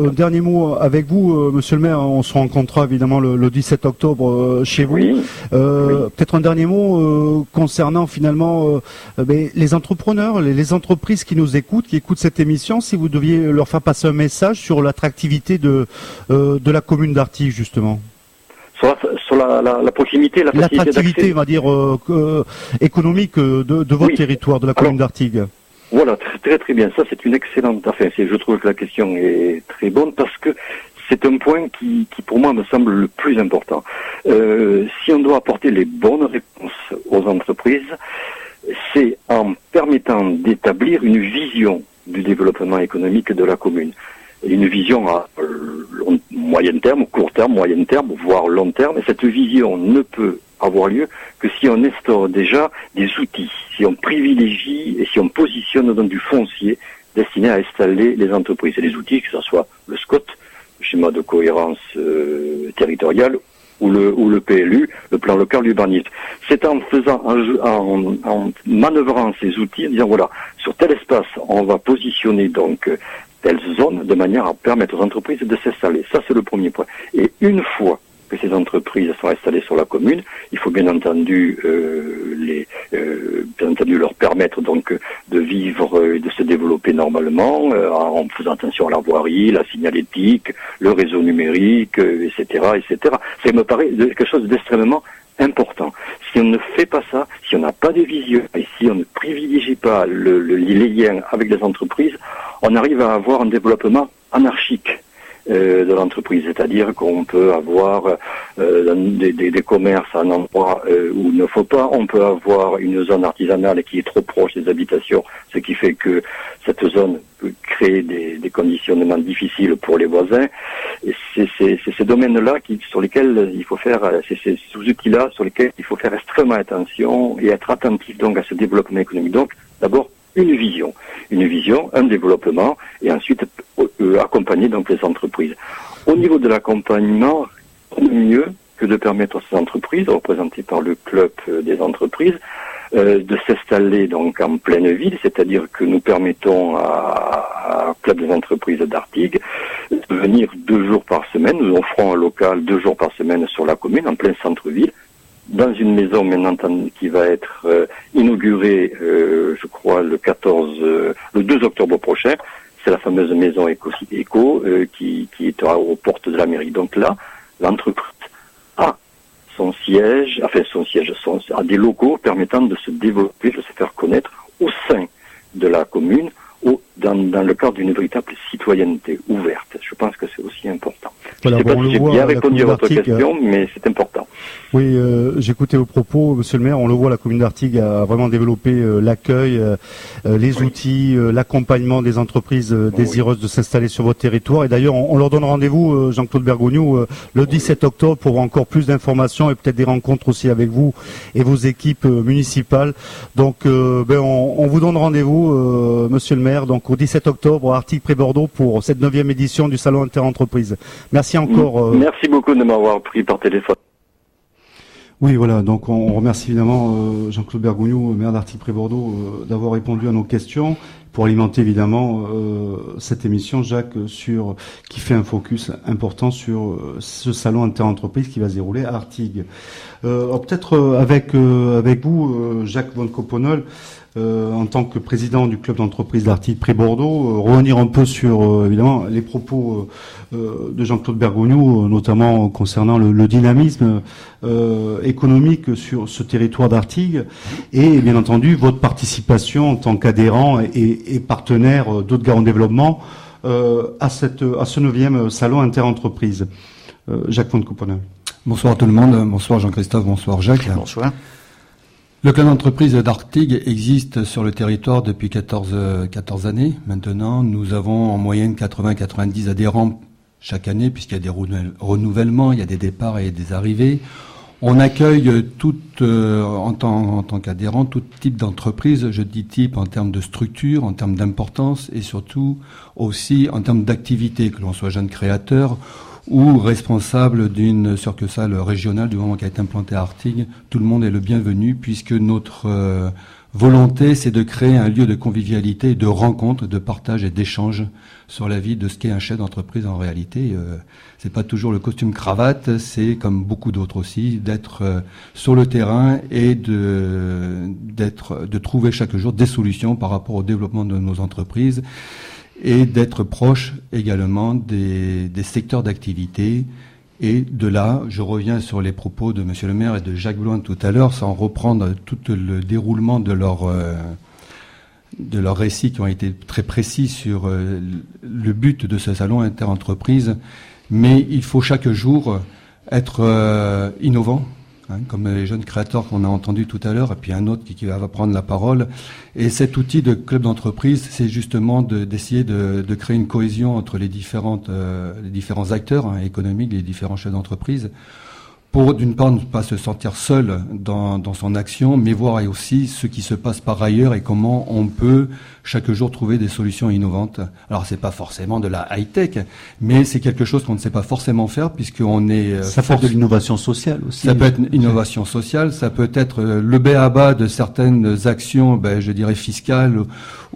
dernier mot avec vous, monsieur le maire. On se rencontrera évidemment le 17 octobre chez vous. Oui. Peut-être un dernier mot concernant finalement les entrepreneurs, les entreprises qui nous écoutent, qui écoutent cette émission. Si vous deviez leur faire passer un message sur l'attractivité de la commune d'Artigues, justement. Sur la proximité, la facilité l'attractivité, on va dire économique de votre territoire, de la commune d'Artigues. Voilà, très très bien. Ça, c'est une excellente affaire. Je trouve que la question est très bonne parce que c'est un point qui pour moi me semble le plus important. Si on doit apporter les bonnes réponses aux entreprises, c'est en permettant d'établir une vision du développement économique de la commune. Une vision à moyen terme, court terme, moyen terme, voire long terme. Et cette vision ne peut avoir lieu que si on instaure déjà des outils, si on privilégie et si on positionne dans du foncier destiné à installer les entreprises. Et les outils, que ce soit le SCOT, le schéma de cohérence territoriale, ou le PLU, le plan local d'urbanisme. C'est en manœuvrant ces outils, en disant voilà, sur tel espace, on va positionner donc telle zone de manière à permettre aux entreprises de s'installer. Ça, c'est le premier point. Et une fois que ces entreprises sont installées sur la commune, il faut bien entendu leur permettre donc de vivre et de se développer normalement en faisant attention à la voirie, la signalétique, le réseau numérique, etc., etc. Ça me paraît quelque chose d'extrêmement important. Si on ne fait pas ça, si on n'a pas de vision et si on ne privilégie pas les liens avec les entreprises, on arrive à avoir un développement anarchique de l'entreprise, c'est-à-dire qu'on peut avoir des commerces à un endroit où il ne faut pas, on peut avoir une zone artisanale qui est trop proche des habitations, ce qui fait que cette zone peut créer des conditionnements difficiles pour les voisins. Et c'est ces domaines-là sur lesquels il faut faire, c'est ces outils-là sur lesquels il faut faire extrêmement attention et être attentif donc à ce développement économique. Donc, d'abord, une vision, un développement, et ensuite accompagner donc les entreprises. Au niveau de l'accompagnement, mieux que de permettre à ces entreprises, représentées par le club des entreprises, de s'installer donc en pleine ville, c'est-à-dire que nous permettons au club des entreprises d'Artigues de venir 2 jours par semaine. Nous offrons un local 2 jours par semaine sur la commune, en plein centre-ville, dans une maison maintenant qui va être inaugurée, je crois, le 2 octobre prochain. C'est la fameuse maison Éco-Cité Éco qui est aux portes de la mairie. Donc là, l'entreprise a a des locaux permettant de se développer, de se faire connaître au sein de la commune, dans le cadre d'une véritable citoyenneté ouverte. Je pense que c'est aussi important. Voilà, Je ne sais pas si j'ai bien répondu à votre question, mais c'est important. Oui, j'écoutais vos propos, Monsieur le maire. On le voit, la commune d'Artigues a vraiment développé l'accueil, les outils, l'accompagnement des entreprises désireuses de s'installer sur votre territoire. Et d'ailleurs, on leur donne rendez-vous, Jean-Claude Bergogneau, le 17 octobre pour encore plus d'informations et peut-être des rencontres aussi avec vous et vos équipes municipales. Donc, on vous donne rendez-vous, Monsieur le maire, donc au 17 octobre à Artigues-Près-Bordeaux pour cette 9e édition du Salon Interentreprise. Merci encore. Merci beaucoup de m'avoir pris par téléphone. Oui, voilà, donc on remercie évidemment Jean-Claude Bergogneau, maire d'Artigues-Près-Bordeaux, d'avoir répondu à nos questions pour alimenter évidemment cette émission, Jacques, qui fait un focus important sur ce salon interentreprise qui va se dérouler à Artigues. Peut-être avec vous, Jacques von Coppenole, en tant que président du club d'entreprise d'Artigues-Près-Bordeaux, revenir un peu sur évidemment les propos de Jean-Claude Bergogneau, notamment concernant le dynamisme économique sur ce territoire d'Artigues et bien entendu votre participation en tant qu'adhérent et partenaire d'Haute-Garonne Développement à ce 9e salon interentreprise. Jacques von Coppenole. Bonsoir tout le monde, bonsoir Jean-Christophe, bonsoir Jacques. Bonsoir. Le club d'entreprise d'Artigues existe sur le territoire depuis 14 années. Maintenant, nous avons en moyenne 80-90 adhérents chaque année, puisqu'il y a des renouvellements, il y a des départs et des arrivées. On accueille en tant qu'adhérent tout type d'entreprise. Je dis type en termes de structure, en termes d'importance et surtout aussi en termes d'activité, que l'on soit jeune créateur ou responsable d'une succursale régionale du moment qu'elle a été implantée à Artigues. Tout le monde est le bienvenu puisque notre volonté, c'est de créer un lieu de convivialité, et de rencontre, de partage et d'échange sur la vie de ce qu'est un chef d'entreprise en réalité. C'est pas toujours le costume cravate, c'est comme beaucoup d'autres aussi, d'être sur le terrain et de trouver chaque jour des solutions par rapport au développement de nos entreprises et d'être proche également des secteurs d'activité. Et de là, je reviens sur les propos de Monsieur le maire et de Jacques Bloin tout à l'heure, sans reprendre tout le déroulement de leur récit qui ont été très précis sur le but de ce salon interentreprise. Mais il faut chaque jour être innovant, comme les jeunes créateurs qu'on a entendus tout à l'heure, et puis un autre qui va prendre la parole. Et cet outil de club d'entreprise, c'est justement d'essayer de créer une cohésion entre les différents acteurs économiques, les différents chefs d'entreprise, pour d'une part ne pas se sentir seul dans son action, mais voir aussi ce qui se passe par ailleurs et comment on peut chaque jour trouver des solutions innovantes. Alors c'est pas forcément de la high-tech, mais c'est quelque chose qu'on ne sait pas forcément faire puisqu'on est... Ça peut être de l'innovation sociale aussi. Ça peut être une innovation sociale, ça peut être le b.a.-ba de certaines actions, je dirais fiscales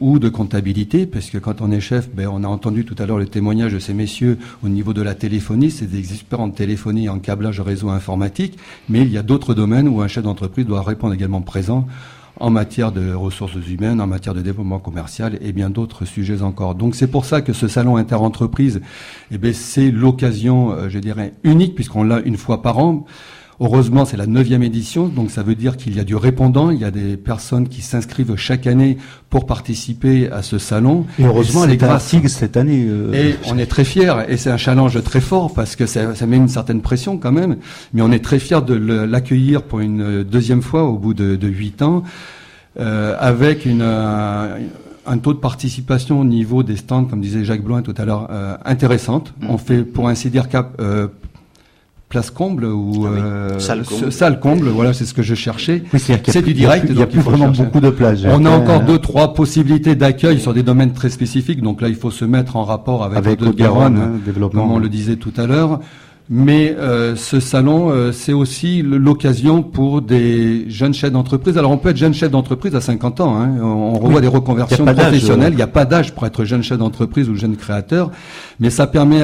ou de comptabilité, parce que quand on est chef, on a entendu tout à l'heure le témoignage de ces messieurs au niveau de la téléphonie, c'est des experts en téléphonie, en câblage réseau informatique, mais il y a d'autres domaines où un chef d'entreprise doit répondre également présent en matière de ressources humaines, en matière de développement commercial et bien d'autres sujets encore. Donc c'est pour ça que ce salon interentreprise, c'est l'occasion, je dirais, unique, puisqu'on l'a une fois par an. Heureusement, c'est la 9e édition, donc ça veut dire qu'il y a du répondant, il y a des personnes qui s'inscrivent chaque année pour participer à ce salon. Et heureusement, elle est à Artigues cette année. Et on est très fiers, et c'est un challenge très fort, parce que ça met une certaine pression quand même, mais on est très fiers de l'accueillir pour une deuxième fois au bout de 8 ans, avec un taux de participation au niveau des stands, comme disait Jacques Bloin tout à l'heure, intéressante. On fait, pour ainsi dire, place comble ou salle comble, voilà, c'est ce que je cherchais. Oui, c'est du direct. Il n'y a plus vraiment beaucoup de plages. On a encore 2-3 possibilités d'accueil sur des domaines très spécifiques, donc là il faut se mettre en rapport avec Haute-Garonne, comme on le disait tout à l'heure. Mais ce salon, c'est aussi l'occasion pour des jeunes chefs d'entreprise. Alors on peut être jeune chef d'entreprise à 50 ans. On revoit des reconversions professionnelles. Il n'y a pas d'âge pour être jeune chef d'entreprise ou jeune créateur. Mais ça permet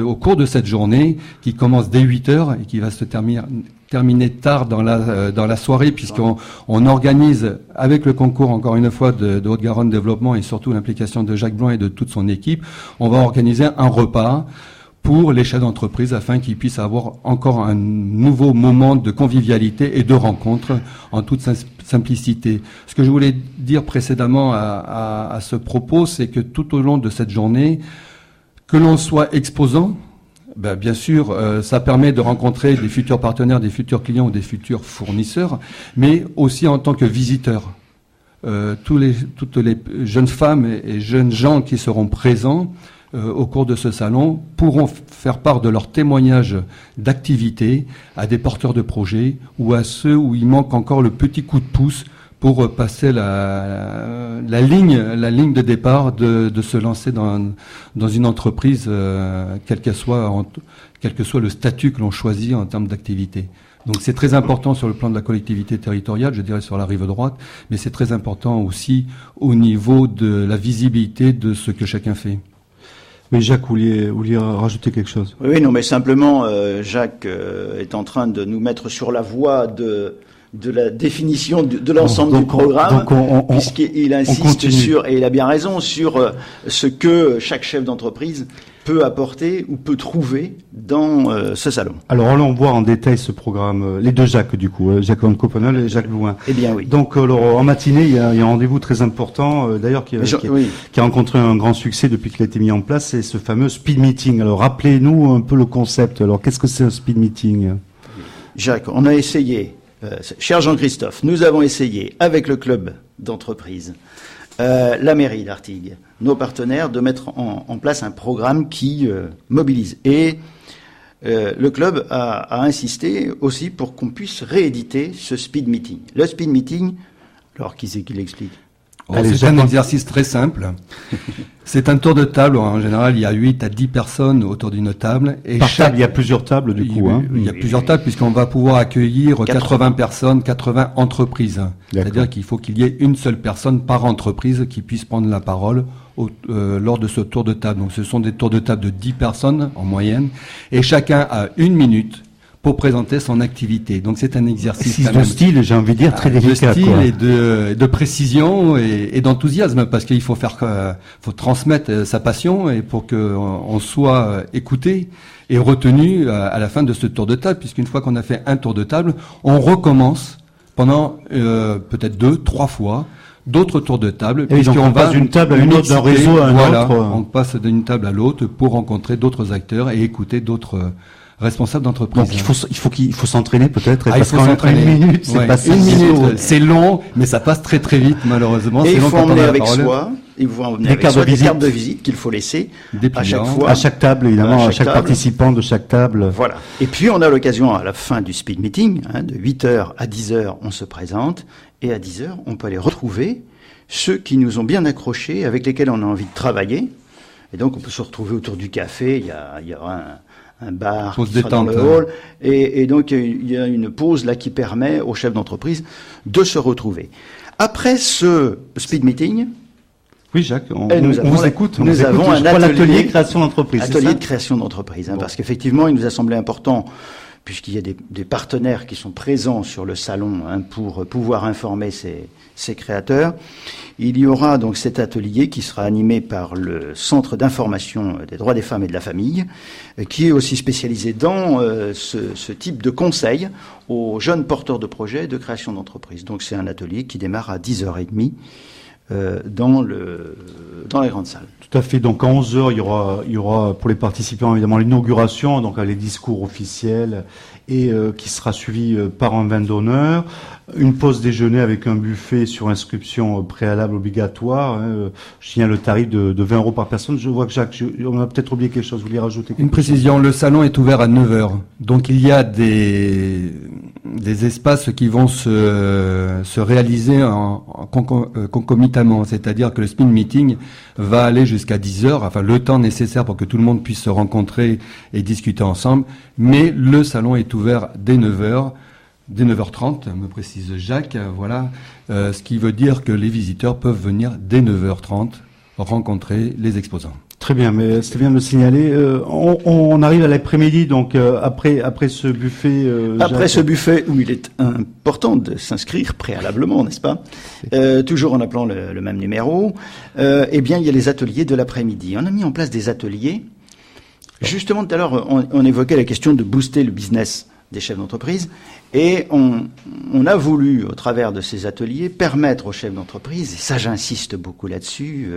au cours de cette journée, qui commence dès 8 heures et qui va se terminer tard dans la soirée, puisqu'on organise, avec le concours encore une fois de Haute-Garonne Développement et surtout l'implication de Jacques Bloin et de toute son équipe, on va organiser un repas pour les chefs d'entreprise afin qu'ils puissent avoir encore un nouveau moment de convivialité et de rencontre en toute simplicité. Ce que je voulais dire précédemment à ce propos, c'est que tout au long de cette journée, que l'on soit exposant, Bien sûr, ça permet de rencontrer des futurs partenaires, des futurs clients ou des futurs fournisseurs, mais aussi en tant que visiteur. Toutes les jeunes femmes et jeunes gens qui seront présents au cours de ce salon pourront faire part de leur témoignage d'activité à des porteurs de projets ou à ceux où il manque encore le petit coup de pouce pour passer la ligne de départ de se lancer dans une entreprise, quel que soit le statut que l'on choisit en termes d'activité. Donc c'est très important sur le plan de la collectivité territoriale, je dirais sur la rive droite, mais c'est très important aussi au niveau de la visibilité de ce que chacun fait. Oui, Jacques, vous vouliez rajouter quelque chose? Oui, non, mais simplement, Jacques est en train de nous mettre sur la voie de la définition de l'ensemble du programme, puisqu'il insiste sur, et il a bien raison, sur ce que chaque chef d'entreprise peut apporter ou peut trouver dans ce salon. Alors allons voir en détail ce programme, les deux Jacques du coup, Jacques Van Copenel et Jacques Louin. Eh bien oui. Donc en matinée, il y a un rendez-vous très important, d'ailleurs qui a rencontré un grand succès depuis qu'il a été mis en place, c'est ce fameux speed meeting. Alors rappelez-nous un peu le concept. Alors qu'est-ce que c'est un speed meeting? Jacques, on a essayé, cher Jean-Christophe, nous avons essayé avec le club d'entreprise, la mairie d'Artigues, nos partenaires, de mettre en place un programme qui mobilise. Et le club a insisté aussi pour qu'on puisse rééditer ce speed meeting. Le speed meeting, alors qui c'est qui l'explique? C'est un exercice très simple. C'est un tour de table. En général, il y a 8 à 10 personnes autour d'une table. Et par table, il y a plusieurs tables du coup. Il y a plusieurs tables puisqu'on va pouvoir accueillir 80 personnes, 80 entreprises. C'est-à-dire qu'il faut qu'il y ait une seule personne par entreprise qui puisse prendre la parole lors de ce tour de table. Donc ce sont des tours de table de 10 personnes en moyenne. Et chacun a 1 minute pour présenter son activité. Donc c'est un exercice de style, j'ai envie de dire, très délicat. De style et de précision et d'enthousiasme, parce qu'il faut faut transmettre sa passion et pour qu'on soit écouté et retenu à la fin de ce tour de table, puisqu'une fois qu'on a fait un tour de table, on recommence pendant peut-être 2, 3 fois d'autres tours de table, puisqu'on passe d'une table à une autre, d'un réseau à un autre. On passe d'une table à l'autre pour rencontrer d'autres acteurs et écouter d'autres responsable d'entreprise. Donc il faut s'entraîner peut-être. Il faut s'entraîner. 1 minute, c'est pas si minute, c'est long, mais ça passe très très vite malheureusement. Et il faut emmener avec soi, des cartes de visite qu'il faut laisser à chaque fois. À chaque table, évidemment, à chaque participant de chaque table. Voilà. Et puis on a l'occasion à la fin du speed meeting, de 8h à 10h, on se présente, et à 10h, on peut aller retrouver ceux qui nous ont bien accrochés, avec lesquels on a envie de travailler. Et donc on peut se retrouver autour du café, il y aura un bar dans le hall, et donc il y a une pause là qui permet aux chefs d'entreprise de se retrouver. Après ce speed meeting, oui Jacques, on vous écoute. Nous avons un atelier création d'entreprise. Atelier de création d'entreprise, parce qu'effectivement il nous a semblé important, puisqu'il y a des partenaires qui sont présents sur le salon pour pouvoir informer ces créateurs. Il y aura donc cet atelier qui sera animé par le Centre d'information des droits des femmes et de la famille, qui est aussi spécialisé dans ce type de conseil aux jeunes porteurs de projets de création d'entreprise. Donc c'est un atelier qui démarre à 10h30 dans la grande salle. Tout à fait. Donc à 11h, il y aura pour les participants évidemment l'inauguration, donc les discours officiels, et qui sera suivi par un vin d'honneur, une pause déjeuner avec un buffet sur inscription préalable obligatoire. Je tiens le tarif de 20 € par personne. Je vois que Jacques, on a peut-être oublié quelque chose. Vous voulez rajouter quelque chose? Une précision, le salon est ouvert à 9h. Donc il y a des espaces qui vont se réaliser concomitamment. C'est-à-dire que le speed meeting va aller jusqu'à 10h, enfin le temps nécessaire pour que tout le monde puisse se rencontrer et discuter ensemble. Mais le salon est ouvert dès 9h. Dès 9h30, me précise Jacques, voilà, ce qui veut dire que les visiteurs peuvent venir dès 9h30 rencontrer les exposants. Très bien, mais c'était bien de le signaler. On arrive à l'après-midi, donc après ce buffet. Après ce buffet où il est important de s'inscrire préalablement, n'est-ce pas? Toujours en appelant le même numéro. Eh bien, il y a les ateliers de l'après-midi. On a mis en place des ateliers. Justement, tout à l'heure, on évoquait la question de booster le business des chefs d'entreprise. Et on a voulu, au travers de ces ateliers, permettre aux chefs d'entreprise, et ça j'insiste beaucoup là-dessus,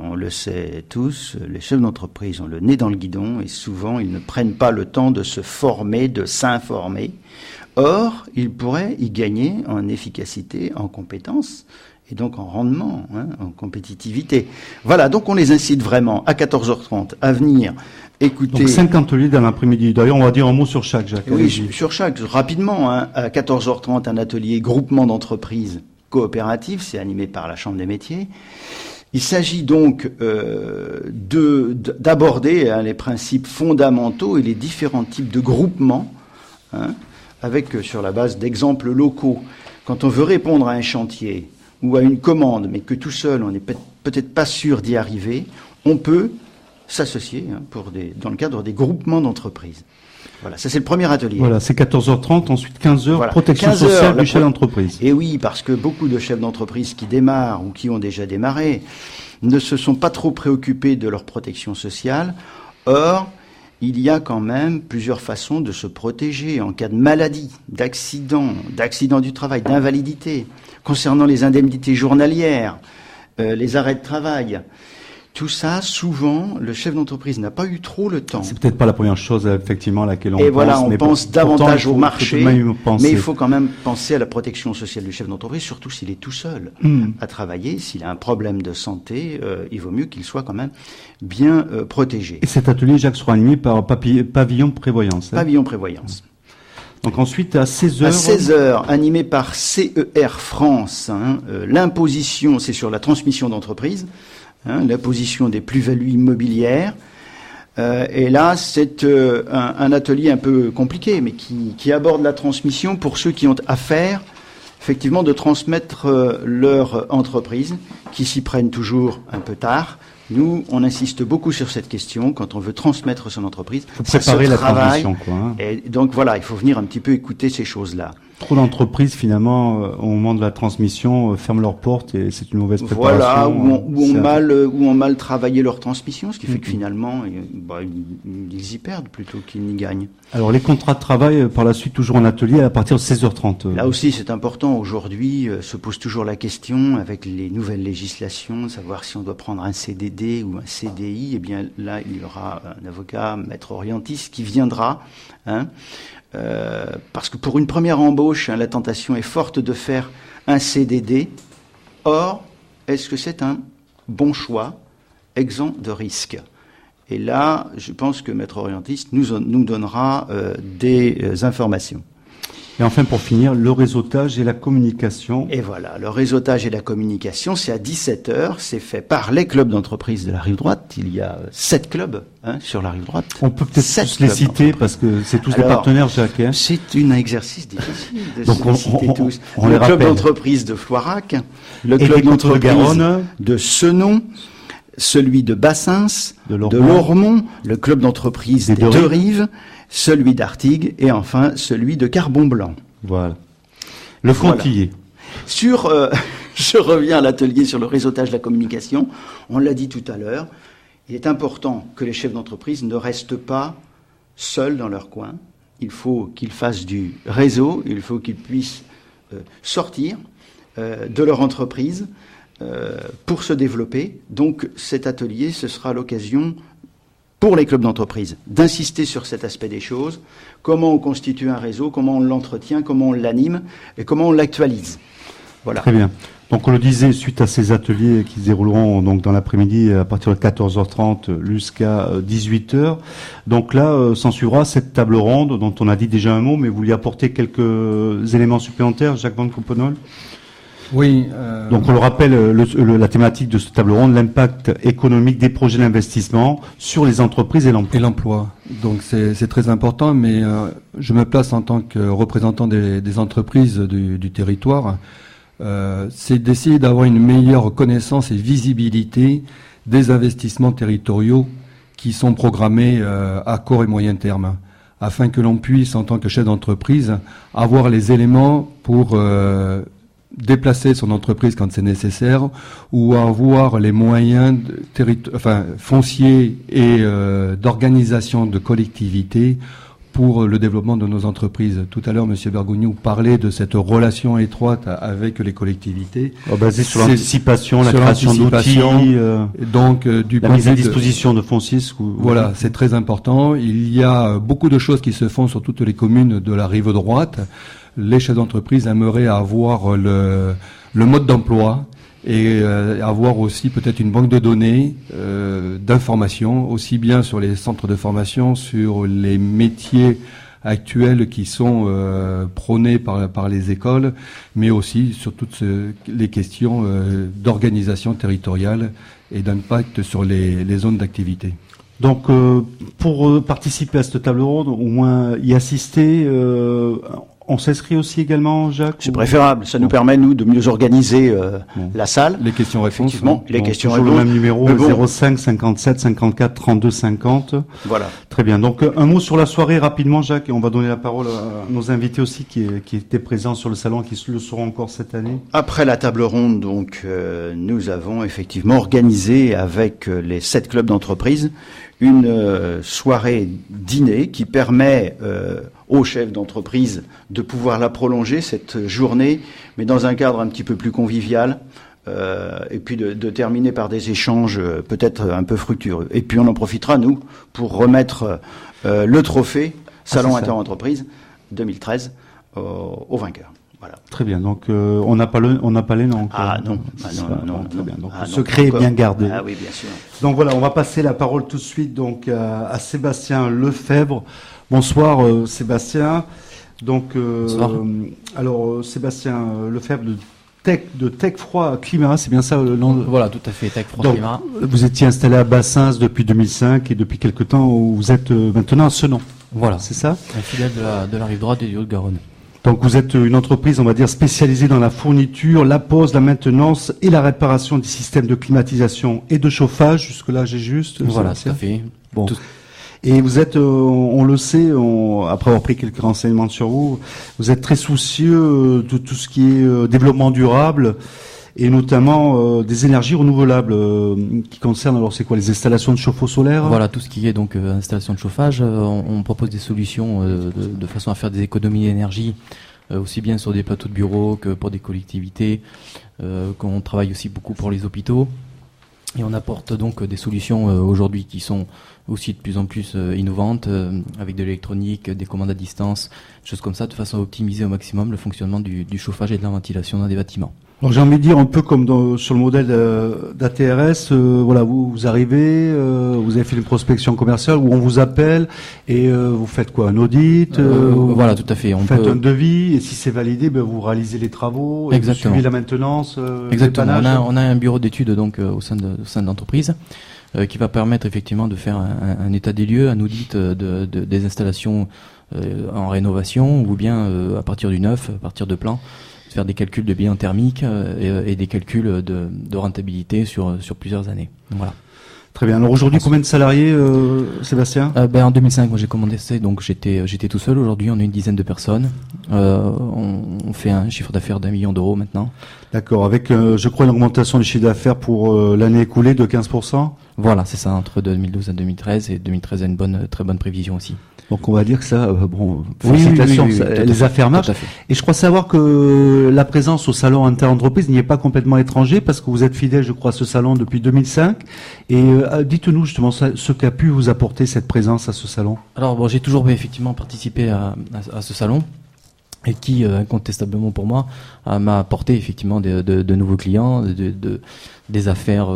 on le sait tous, les chefs d'entreprise ont le nez dans le guidon et souvent ils ne prennent pas le temps de se former, de s'informer. Or, ils pourraient y gagner en efficacité, en compétences, et donc en rendement, en compétitivité. Voilà, donc on les incite vraiment à 14h30 à venir écouter. Donc 50 ateliers dans l'après-midi. D'ailleurs, on va dire un mot sur chaque, Jacques. Oui, sur chaque, rapidement. À 14h30, un atelier groupement d'entreprises coopératives, c'est animé par la Chambre des métiers. Il s'agit donc d'aborder les principes fondamentaux et les différents types de groupements, avec sur la base d'exemples locaux. Quand on veut répondre à un chantier ou à une commande, mais que tout seul, on n'est peut-être pas sûr d'y arriver, on peut s'associer dans le cadre des groupements d'entreprises. Voilà, ça c'est le premier atelier. Voilà, c'est 14h30, ensuite 15h, voilà. protection 15 sociale du chef d'entreprise. Et oui, parce que beaucoup de chefs d'entreprise qui démarrent ou qui ont déjà démarré ne se sont pas trop préoccupés de leur protection sociale. Or, il y a quand même plusieurs façons de se protéger en cas de maladie, d'accident du travail, d'invalidité, concernant les indemnités journalières, les arrêts de travail. Tout ça, souvent, le chef d'entreprise n'a pas eu trop le temps. C'est peut-être pas la première chose, effectivement, à laquelle on pense. Et voilà, on pense davantage au marché, mais il faut faut quand même penser à la protection sociale du chef d'entreprise, surtout s'il est tout seul à travailler. S'il a un problème de santé, il vaut mieux qu'il soit quand même bien protégé. Et cet atelier, Jacques, sera animé par Pavillon Prévoyance. Pavillon Prévoyance. Donc ensuite, à 16h... À 16h, animé par CER France, l'imposition, c'est sur la transmission d'entreprise, l'imposition des plus-values immobilières. Et là, c'est un atelier un peu compliqué, mais qui aborde la transmission pour ceux qui ont affaire, effectivement, de transmettre leur entreprise, qui s'y prennent toujours un peu tard. Nous, on insiste beaucoup sur cette question. Quand on veut transmettre son entreprise, il faut préparer la transition, Et donc voilà, il faut venir un petit peu écouter ces choses-là. Trop d'entreprises, finalement, au moment de la transmission, ferment leurs portes et c'est une mauvaise préparation. Voilà, ou ont mal travaillé leur transmission, ce qui fait que finalement, ils y perdent plutôt qu'ils n'y gagnent. Alors, les contrats de travail, par la suite, toujours en atelier à partir de 16h30. Là aussi, c'est important. Aujourd'hui, se pose toujours la question, avec les nouvelles législations, de savoir si on doit prendre un CDD ou un CDI. Eh bien, là, il y aura un avocat, maître orientiste, qui viendra, parce que pour une première embauche, la tentation est forte de faire un CDD. Or, est-ce que c'est un bon choix, exempt de risque? Et là, je pense que Maître Orientiste nous donnera des informations. Et enfin, pour finir, le réseautage et la communication. Et voilà, le réseautage et la communication, c'est à 17h, c'est fait par les clubs d'entreprise de la Rive-Droite. Il y a 7 clubs sur la Rive-Droite. On peut peut-être tous les citer, parce que c'est tous des partenaires, Jacques. C'est un exercice difficile de Donc les citer tous. On le les club rappelle. d'entreprise de Floirac, le Et club des Côtes de d'entreprise Garonne, de Senon, celui de Bassins, de de Lormont, le club d'entreprise des Deux-Rives, celui d'Artigues et enfin celui de Carbon-Blanc. Voilà. Le frontillé. Voilà. Je reviens à l'atelier sur le réseautage de la communication. On l'a dit tout à l'heure, il est important que les chefs d'entreprise ne restent pas seuls dans leur coin. Il faut qu'ils fassent du réseau, il faut qu'ils puissent sortir de leur entreprise pour se développer. Donc cet atelier, ce sera l'occasion pour les clubs d'entreprise d'insister sur cet aspect des choses, comment on constitue un réseau, comment on l'entretient, comment on l'anime et comment on l'actualise. Voilà. Très bien. Donc on le disait, suite à ces ateliers qui se dérouleront donc dans l'après-midi à partir de 14h30 jusqu'à 18h. Donc là, s'en suivra cette table ronde dont on a dit déjà un mot, mais vous lui apportez quelques éléments supplémentaires, Jacques Van Compenol? Oui. Donc on le rappelle, la thématique de cette table ronde, l'impact économique des projets d'investissement sur les entreprises et l'emploi. Et l'emploi. Donc c'est très important, mais je me place en tant que représentant des entreprises du territoire. C'est d'essayer d'avoir une meilleure connaissance et visibilité des investissements territoriaux qui sont programmés à court et moyen terme, afin que l'on puisse, en tant que chef d'entreprise, avoir les éléments pour déplacer son entreprise quand c'est nécessaire, ou avoir les moyens fonciers et d'organisation de collectivités pour le développement de nos entreprises. Tout à l'heure, M. Bergogneau parlait de cette relation étroite avec les collectivités. Basée sur l'anticipation, la sur création d'outils, donc du la point mise de à vue disposition de fonds CISC. Voilà, c'est très important. Il y a beaucoup de choses qui se font sur toutes les communes de la rive droite. Les chefs d'entreprise aimeraient avoir le mode d'emploi et avoir aussi peut-être une banque de données, d'informations, aussi bien sur les centres de formation, sur les métiers actuels qui sont prônés par les écoles, mais aussi sur toutes les questions d'organisation territoriale et d'impact sur les zones d'activité. Donc, pour participer à cette table ronde, au moins y assister, on s'inscrit aussi également, Jacques? C'est préférable. Ça nous permet, nous, de mieux organiser la salle. Les questions-réponses. Effectivement, les questions-réponses. Toujours le même numéro, 05 57 54 32 50. Voilà. Très bien. Donc, un mot sur la soirée rapidement, Jacques, et on va donner la parole à nos invités aussi qui étaient présents sur le salon, qui le seront encore cette année. Après la table ronde, donc, nous avons effectivement organisé avec les 7 clubs d'entreprise une soirée dîner qui permet aux chefs d'entreprise de pouvoir la prolonger, cette journée, mais dans un cadre un petit peu plus convivial, et puis de terminer par des échanges peut-être un peu fructueux. Et puis on en profitera, nous, pour remettre le trophée Salon Inter-Entreprise 2013 au vainqueur. Voilà. Très bien. Donc on n'a pas les noms encore. Ah non, non. Très bien. Donc le secret est bien gardé. Ah oui, bien sûr. Donc voilà, on va passer la parole tout de suite donc à Sébastien Lefebvre. Bonsoir Sébastien. Donc alors Sébastien Lefebvre de Tech Froid Climat, c'est bien ça le nom? Voilà, tout à fait, Tech Froid Climat. Vous étiez installé à Bassins depuis 2005 et depuis quelque temps vous êtes maintenant à Senon. Voilà, c'est ça? Un fidèle de la rive droite et du Haut-de-Garonne. Donc vous êtes une entreprise, on va dire, spécialisée dans la fourniture, la pose, la maintenance et la réparation des systèmes de climatisation et de chauffage. Jusque-là, j'ai juste. Voilà, tout à fait. Bon. Et vous êtes, on le sait, après avoir pris quelques renseignements sur vous, vous êtes très soucieux de tout ce qui est développement durable et notamment des énergies renouvelables qui concernent, alors c'est quoi, les installations de chauffe-eau solaire? Voilà, tout ce qui est donc installation de chauffage. On propose des solutions de façon à faire des économies d'énergie, aussi bien sur des plateaux de bureaux que pour des collectivités, qu'on travaille aussi beaucoup pour les hôpitaux. Et on apporte donc des solutions aujourd'hui qui sont aussi de plus en plus innovantes, avec de l'électronique, des commandes à distance, choses comme ça, de façon à optimiser au maximum le fonctionnement du chauffage et de la ventilation dans des bâtiments. Alors j'ai envie de dire un peu comme sur le modèle d'ATRS, voilà, vous arrivez, vous avez fait une prospection commerciale où on vous appelle et vous faites quoi, un audit, voilà, tout à fait. Vous faites un devis et si c'est validé, vous réalisez les travaux, et vous suivez la maintenance. Exactement. On a un bureau d'études donc au sein de l'entreprise qui va permettre effectivement de faire un état des lieux, un audit des installations en rénovation ou bien à partir du neuf, à partir de plans. Faire des calculs de bilan thermique et des calculs de rentabilité sur plusieurs années. Voilà. Très bien. Alors aujourd'hui, combien de salariés, Sébastien? En 2005, moi j'ai commandé ça, donc j'étais tout seul. Aujourd'hui, on est une dizaine de personnes. On fait un chiffre d'affaires d'1 million d'euros maintenant. D'accord. Avec, je crois, une augmentation du chiffre d'affaires pour l'année écoulée de 15%. Voilà, c'est ça, entre 2012 et 2013. Et 2013 a une très bonne prévision aussi. Donc on va dire que ça, félicitations, oui, les affaires marchent. Et je crois savoir que la présence au salon Inter-Entreprise n'y est pas complètement étranger parce que vous êtes fidèle, je crois, à ce salon depuis 2005. Et dites-nous justement ce qu'a pu vous apporter cette présence à ce salon. Alors j'ai toujours effectivement participé à ce salon et qui incontestablement pour moi m'a apporté effectivement de nouveaux clients, des affaires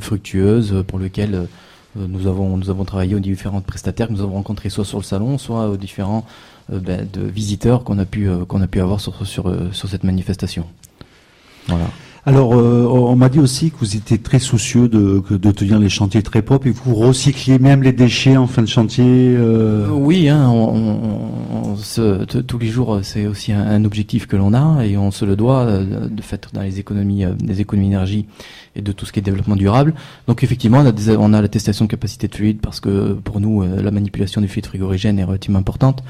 fructueuses pour lesquelles nous avons travaillé aux différents prestataires que nous avons rencontrés soit sur le salon, soit aux différents de visiteurs qu'on a pu avoir sur cette manifestation. Voilà. Alors, on m'a dit aussi que vous étiez très soucieux de tenir les chantiers très propres et que vous recycliez même les déchets en fin de chantier. Oui, hein, tous les jours, c'est aussi un objectif que l'on a et on se le doit de fait dans les économies d'énergie et de tout ce qui est développement durable. Donc effectivement, on a l'attestation de capacité de fluide parce que pour nous, la manipulation des fluides frigorigènes est relativement importante.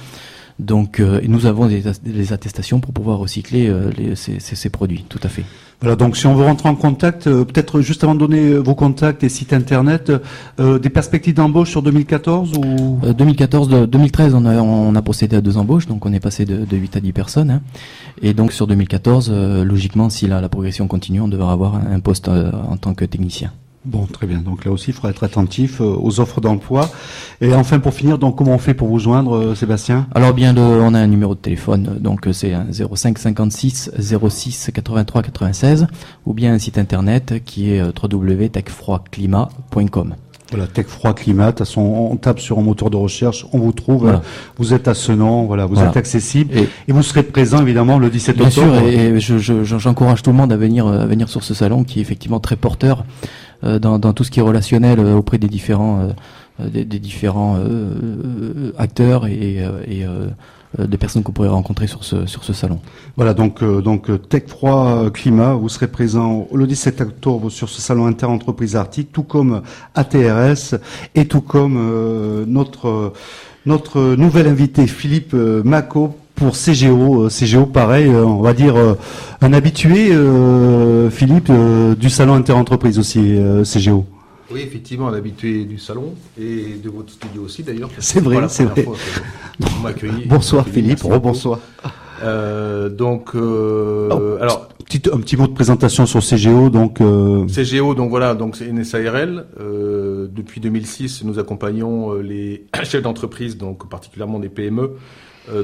Donc, nous avons des attestations pour pouvoir recycler ces produits, tout à fait. Voilà, donc si on veut rentrer en contact, peut-être juste avant de donner vos contacts et sites internet, des perspectives d'embauche sur 2014 ou 2013, on a procédé à 2 embauches, donc on est passé de 8 à 10 personnes. Hein. Et donc sur 2014, logiquement, si la progression continue, on devra avoir un poste en tant que technicien. Bon, très bien. Donc là aussi, il faudra être attentif aux offres d'emploi. Et enfin, pour finir, donc comment on fait pour vous joindre, Sébastien? Alors bien, on a un numéro de téléphone, donc c'est 05 56 06 83 96, ou bien un site internet qui est www.techfroidclimat.com. Voilà, Techfroid Climat. De toute façon, on tape sur un moteur de recherche, on vous trouve. Voilà. Vous êtes à Senan, voilà, vous êtes accessible et vous serez présent évidemment le 17 octobre. Bien sûr, et j'encourage tout le monde à venir sur ce salon qui est effectivement très porteur dans tout ce qui est relationnel auprès des différents acteurs et des personnes qu'on pourrait rencontrer sur ce salon. Voilà, donc Techfroid Climat, vous serez présent le 17 octobre sur ce salon Inter-Entreprise Arctique, tout comme ATRS et tout comme notre nouvel invité Philippe Macot pour CGO. CGO, pareil, on va dire un habitué, Philippe, du salon Inter-Entreprise aussi, CGO. Oui, effectivement, un habitué du salon et de votre studio aussi d'ailleurs. C'est vrai, c'est vrai. Bonsoir Philippe, rebonsoir. Alors, un petit mot de présentation sur CGO, donc. CGO, donc voilà, donc c'est une SARL. Depuis 2006, nous accompagnons les chefs d'entreprise, donc particulièrement des PME,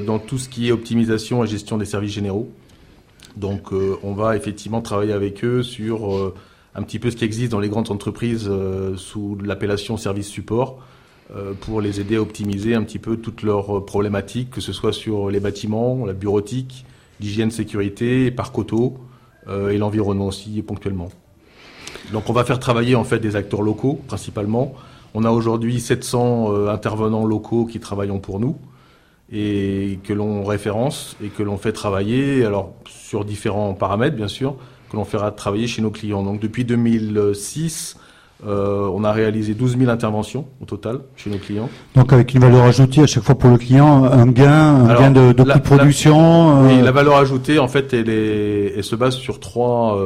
dans tout ce qui est optimisation et gestion des services généraux. Donc, on va effectivement travailler avec eux sur un petit peu ce qui existe dans les grandes entreprises sous l'appellation service support pour les aider à optimiser un petit peu toutes leurs problématiques, que ce soit sur les bâtiments, la bureautique, l'hygiène, sécurité, parc auto et l'environnement aussi ponctuellement. Donc on va faire travailler en fait des acteurs locaux principalement. On a aujourd'hui 700 intervenants locaux qui travaillent pour nous et que l'on référence et que l'on fait travailler alors sur différents paramètres bien sûr, que l'on fera travailler chez nos clients. Donc depuis 2006, on a réalisé 12 000 interventions au total chez nos clients. Donc avec une valeur ajoutée à chaque fois pour le client, un gain de coût de production. Oui, la valeur ajoutée en fait, elle se base sur trois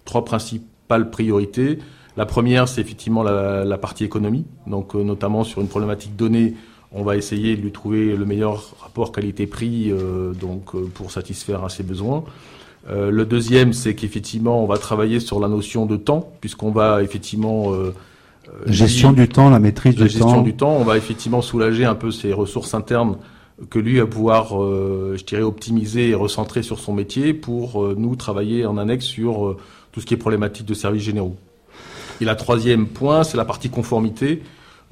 principales priorités. La première, c'est effectivement la partie économie. Donc notamment sur une problématique donnée, on va essayer de lui trouver le meilleur rapport qualité-prix pour satisfaire à ses besoins. Le deuxième, c'est qu'effectivement, on va travailler sur la notion de temps, puisqu'on va effectivement gestion du temps, la maîtrise du temps. Gestion du temps, on va effectivement soulager un peu ses ressources internes que lui va pouvoir, optimiser et recentrer sur son métier pour nous travailler en annexe sur tout ce qui est problématique de services généraux. Et la troisième point, c'est la partie conformité,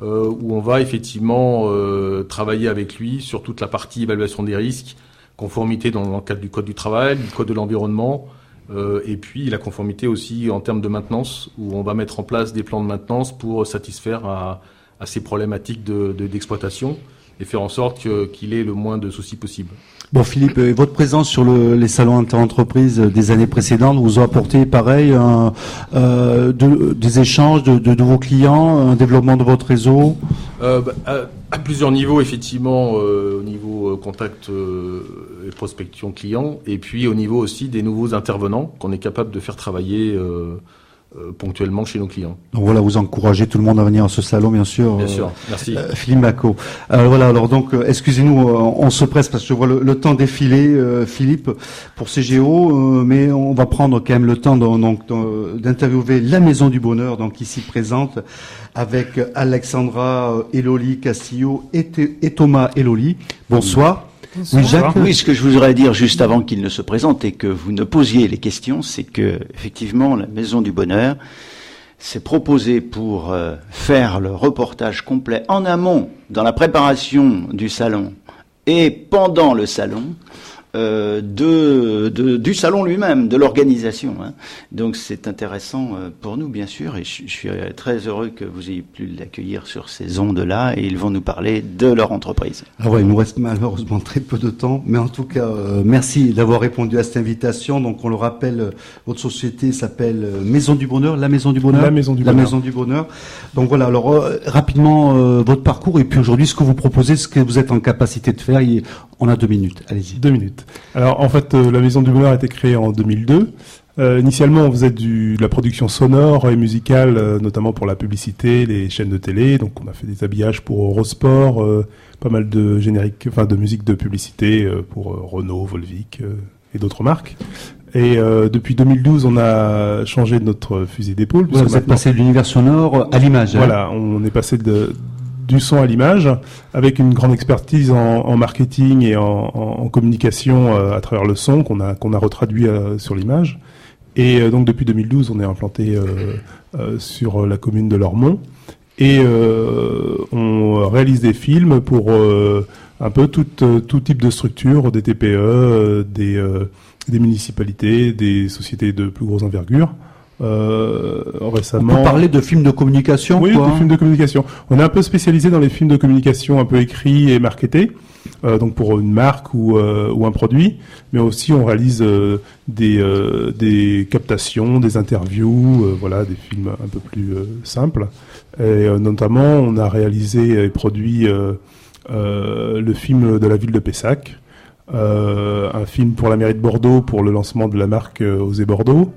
où on va effectivement travailler avec lui sur toute la partie évaluation des risques, conformité dans le cadre du code du travail, du code de l'environnement, et puis la conformité aussi en termes de maintenance, où on va mettre en place des plans de maintenance pour satisfaire à ces problématiques d'exploitation et faire en sorte qu'il ait le moins de soucis possible. Bon Philippe, votre présence sur les salons inter-entreprises des années précédentes vous a apporté pareil des échanges de nouveaux clients, un développement de votre réseau à plusieurs niveaux, effectivement, au niveau contact et prospection client, et puis au niveau aussi des nouveaux intervenants qu'on est capable de faire travailler ponctuellement chez nos clients. Donc voilà, vous encouragez tout le monde à venir à ce salon, bien sûr. Bien sûr, merci. Philippe Macot. Voilà, alors donc, excusez-nous, on se presse parce que je vois le temps défiler, Philippe, pour CGO, mais on va prendre quand même le temps d'interviewer la Maison du Bonheur, donc ici présente, avec Alexandra Eloli Castillo et Thomas Eloli. Bonsoir. Oui, Jacques. Oui, ce que je voudrais dire juste avant qu'il ne se présente et que vous ne posiez les questions, c'est que effectivement la Maison du Bonheur s'est proposée pour faire le reportage complet en amont dans la préparation du salon et pendant le salon du salon lui-même, de l'organisation. Hein. Donc c'est intéressant pour nous, bien sûr, et je suis très heureux que vous ayez pu l'accueillir sur ces ondes-là, et ils vont nous parler de leur entreprise. Ah ouais, il nous reste malheureusement très peu de temps, mais en tout cas, merci d'avoir répondu à cette invitation. Donc on le rappelle, votre société s'appelle Maison du Bonheur, la Maison du Bonheur. La Maison du la Bonheur. Maison du Bonheur. Donc voilà, alors rapidement votre parcours et puis aujourd'hui ce que vous proposez, ce que vous êtes en capacité de faire. On a 2 minutes, allez-y. 2 minutes. Alors, en fait, la Maison du Bonheur a été créée en 2002. Initialement, on faisait de la production sonore et musicale, notamment pour la publicité, les chaînes de télé. Donc, on a fait des habillages pour Eurosport, pas mal de génériques, enfin de musique de publicité pour Renault, Volvic et d'autres marques. Et depuis 2012, on a changé notre fusil d'épaule. Ouais, vous êtes passé de l'univers sonore à l'image. Voilà, on est passé du son à l'image, avec une grande expertise en marketing et en communication à travers le son qu'on a retraduit sur l'image. Et donc depuis 2012, on est implanté sur la commune de Lormont et on réalise des films pour un peu tout type de structure, des TPE, des municipalités, des sociétés de plus grosse envergure. Récemment. On peut parler de films de communication, oui, quoi, de films de communication. On est un peu spécialisé dans les films de communication un peu écrits et marketés, donc pour une marque ou un produit, mais aussi on réalise des captations, des interviews, voilà, des films un peu plus simples. Et notamment, on a réalisé et produit le film de la ville de Pessac, un film pour la mairie de Bordeaux pour le lancement de la marque Osez Bordeaux.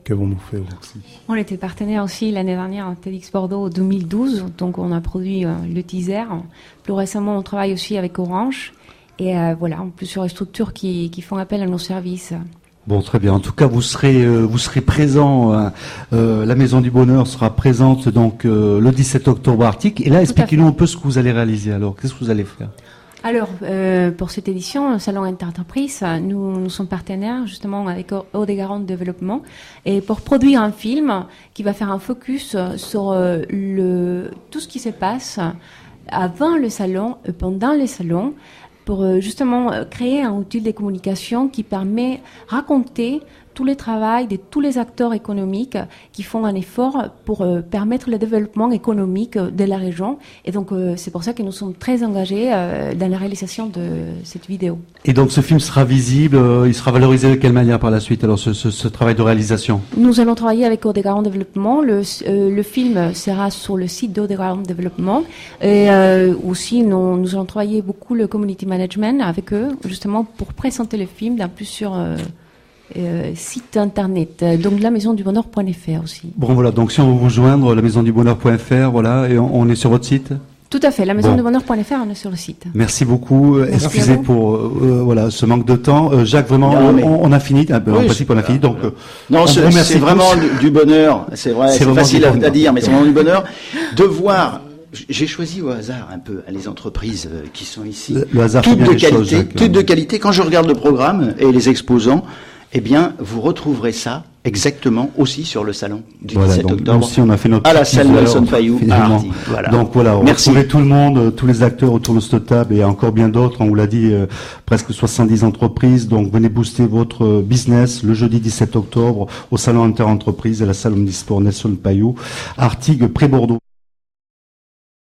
Qu'avons-nous fait aussi? On était partenaire aussi l'année dernière à TEDx Bordeaux 2012, donc on a produit le teaser. Plus récemment, on travaille aussi avec Orange et voilà, en plus sur les structures qui font appel à nos services. Bon, très bien. En tout cas, vous serez présent. La Maison du Bonheur sera présente donc le 17 octobre à Arctic. Et là, expliquez-nous un peu ce que vous allez réaliser. Alors, qu'est-ce que vous allez faire? Alors, pour cette édition, Salon Interentreprises, nous sommes partenaires justement avec Haut-des-Garonne Développement et pour produire un film qui va faire un focus sur tout ce qui se passe avant le salon, pendant le salon, pour justement créer un outil de communication qui permet de raconter tout le travail de tous les acteurs économiques qui font un effort pour permettre le développement économique de la région. Et donc, c'est pour ça que nous sommes très engagés dans la réalisation de cette vidéo. Et donc, ce film sera visible, il sera valorisé de quelle manière par la suite, alors, ce travail de réalisation? Nous allons travailler avec Haut-des-Garonne Développement. Le film sera sur le site d'Haut-des-Garonne Développement. Et aussi, nous allons travailler beaucoup le community management avec eux, justement, pour présenter le film d'un plus sur... site internet, donc la maisondubonheur.fr aussi. Bon voilà, donc si on veut vous joindre, la maisondubonheur.fr, voilà, et on est sur votre site? Tout à fait, la maisondubonheur.fr, on est sur le site. Merci beaucoup, excusez pour voilà, ce manque de temps. Jacques, vraiment, on a fini, en principe on a fini, donc non, c'est vraiment du bonheur, c'est vrai, c'est facile à dire, mais c'est vraiment du bonheur de voir. J'ai choisi au hasard un peu les entreprises qui sont ici, le hasard toutes de qualité, toutes de qualité. Quand je regarde le programme et les exposants, eh bien, vous retrouverez ça exactement aussi sur le salon du 17 octobre. Aussi, on a fait notre à la salle Nelson Fayou à Arty. Voilà. Donc voilà, on retrouvait tout le monde, tous les acteurs autour de cette table et encore bien d'autres. On vous l'a dit, presque 70 entreprises. Donc venez booster votre business le jeudi 17 octobre au salon Inter-Entreprise à la salle Omnisport Nelson Fayou, Artigues, près Bordeaux.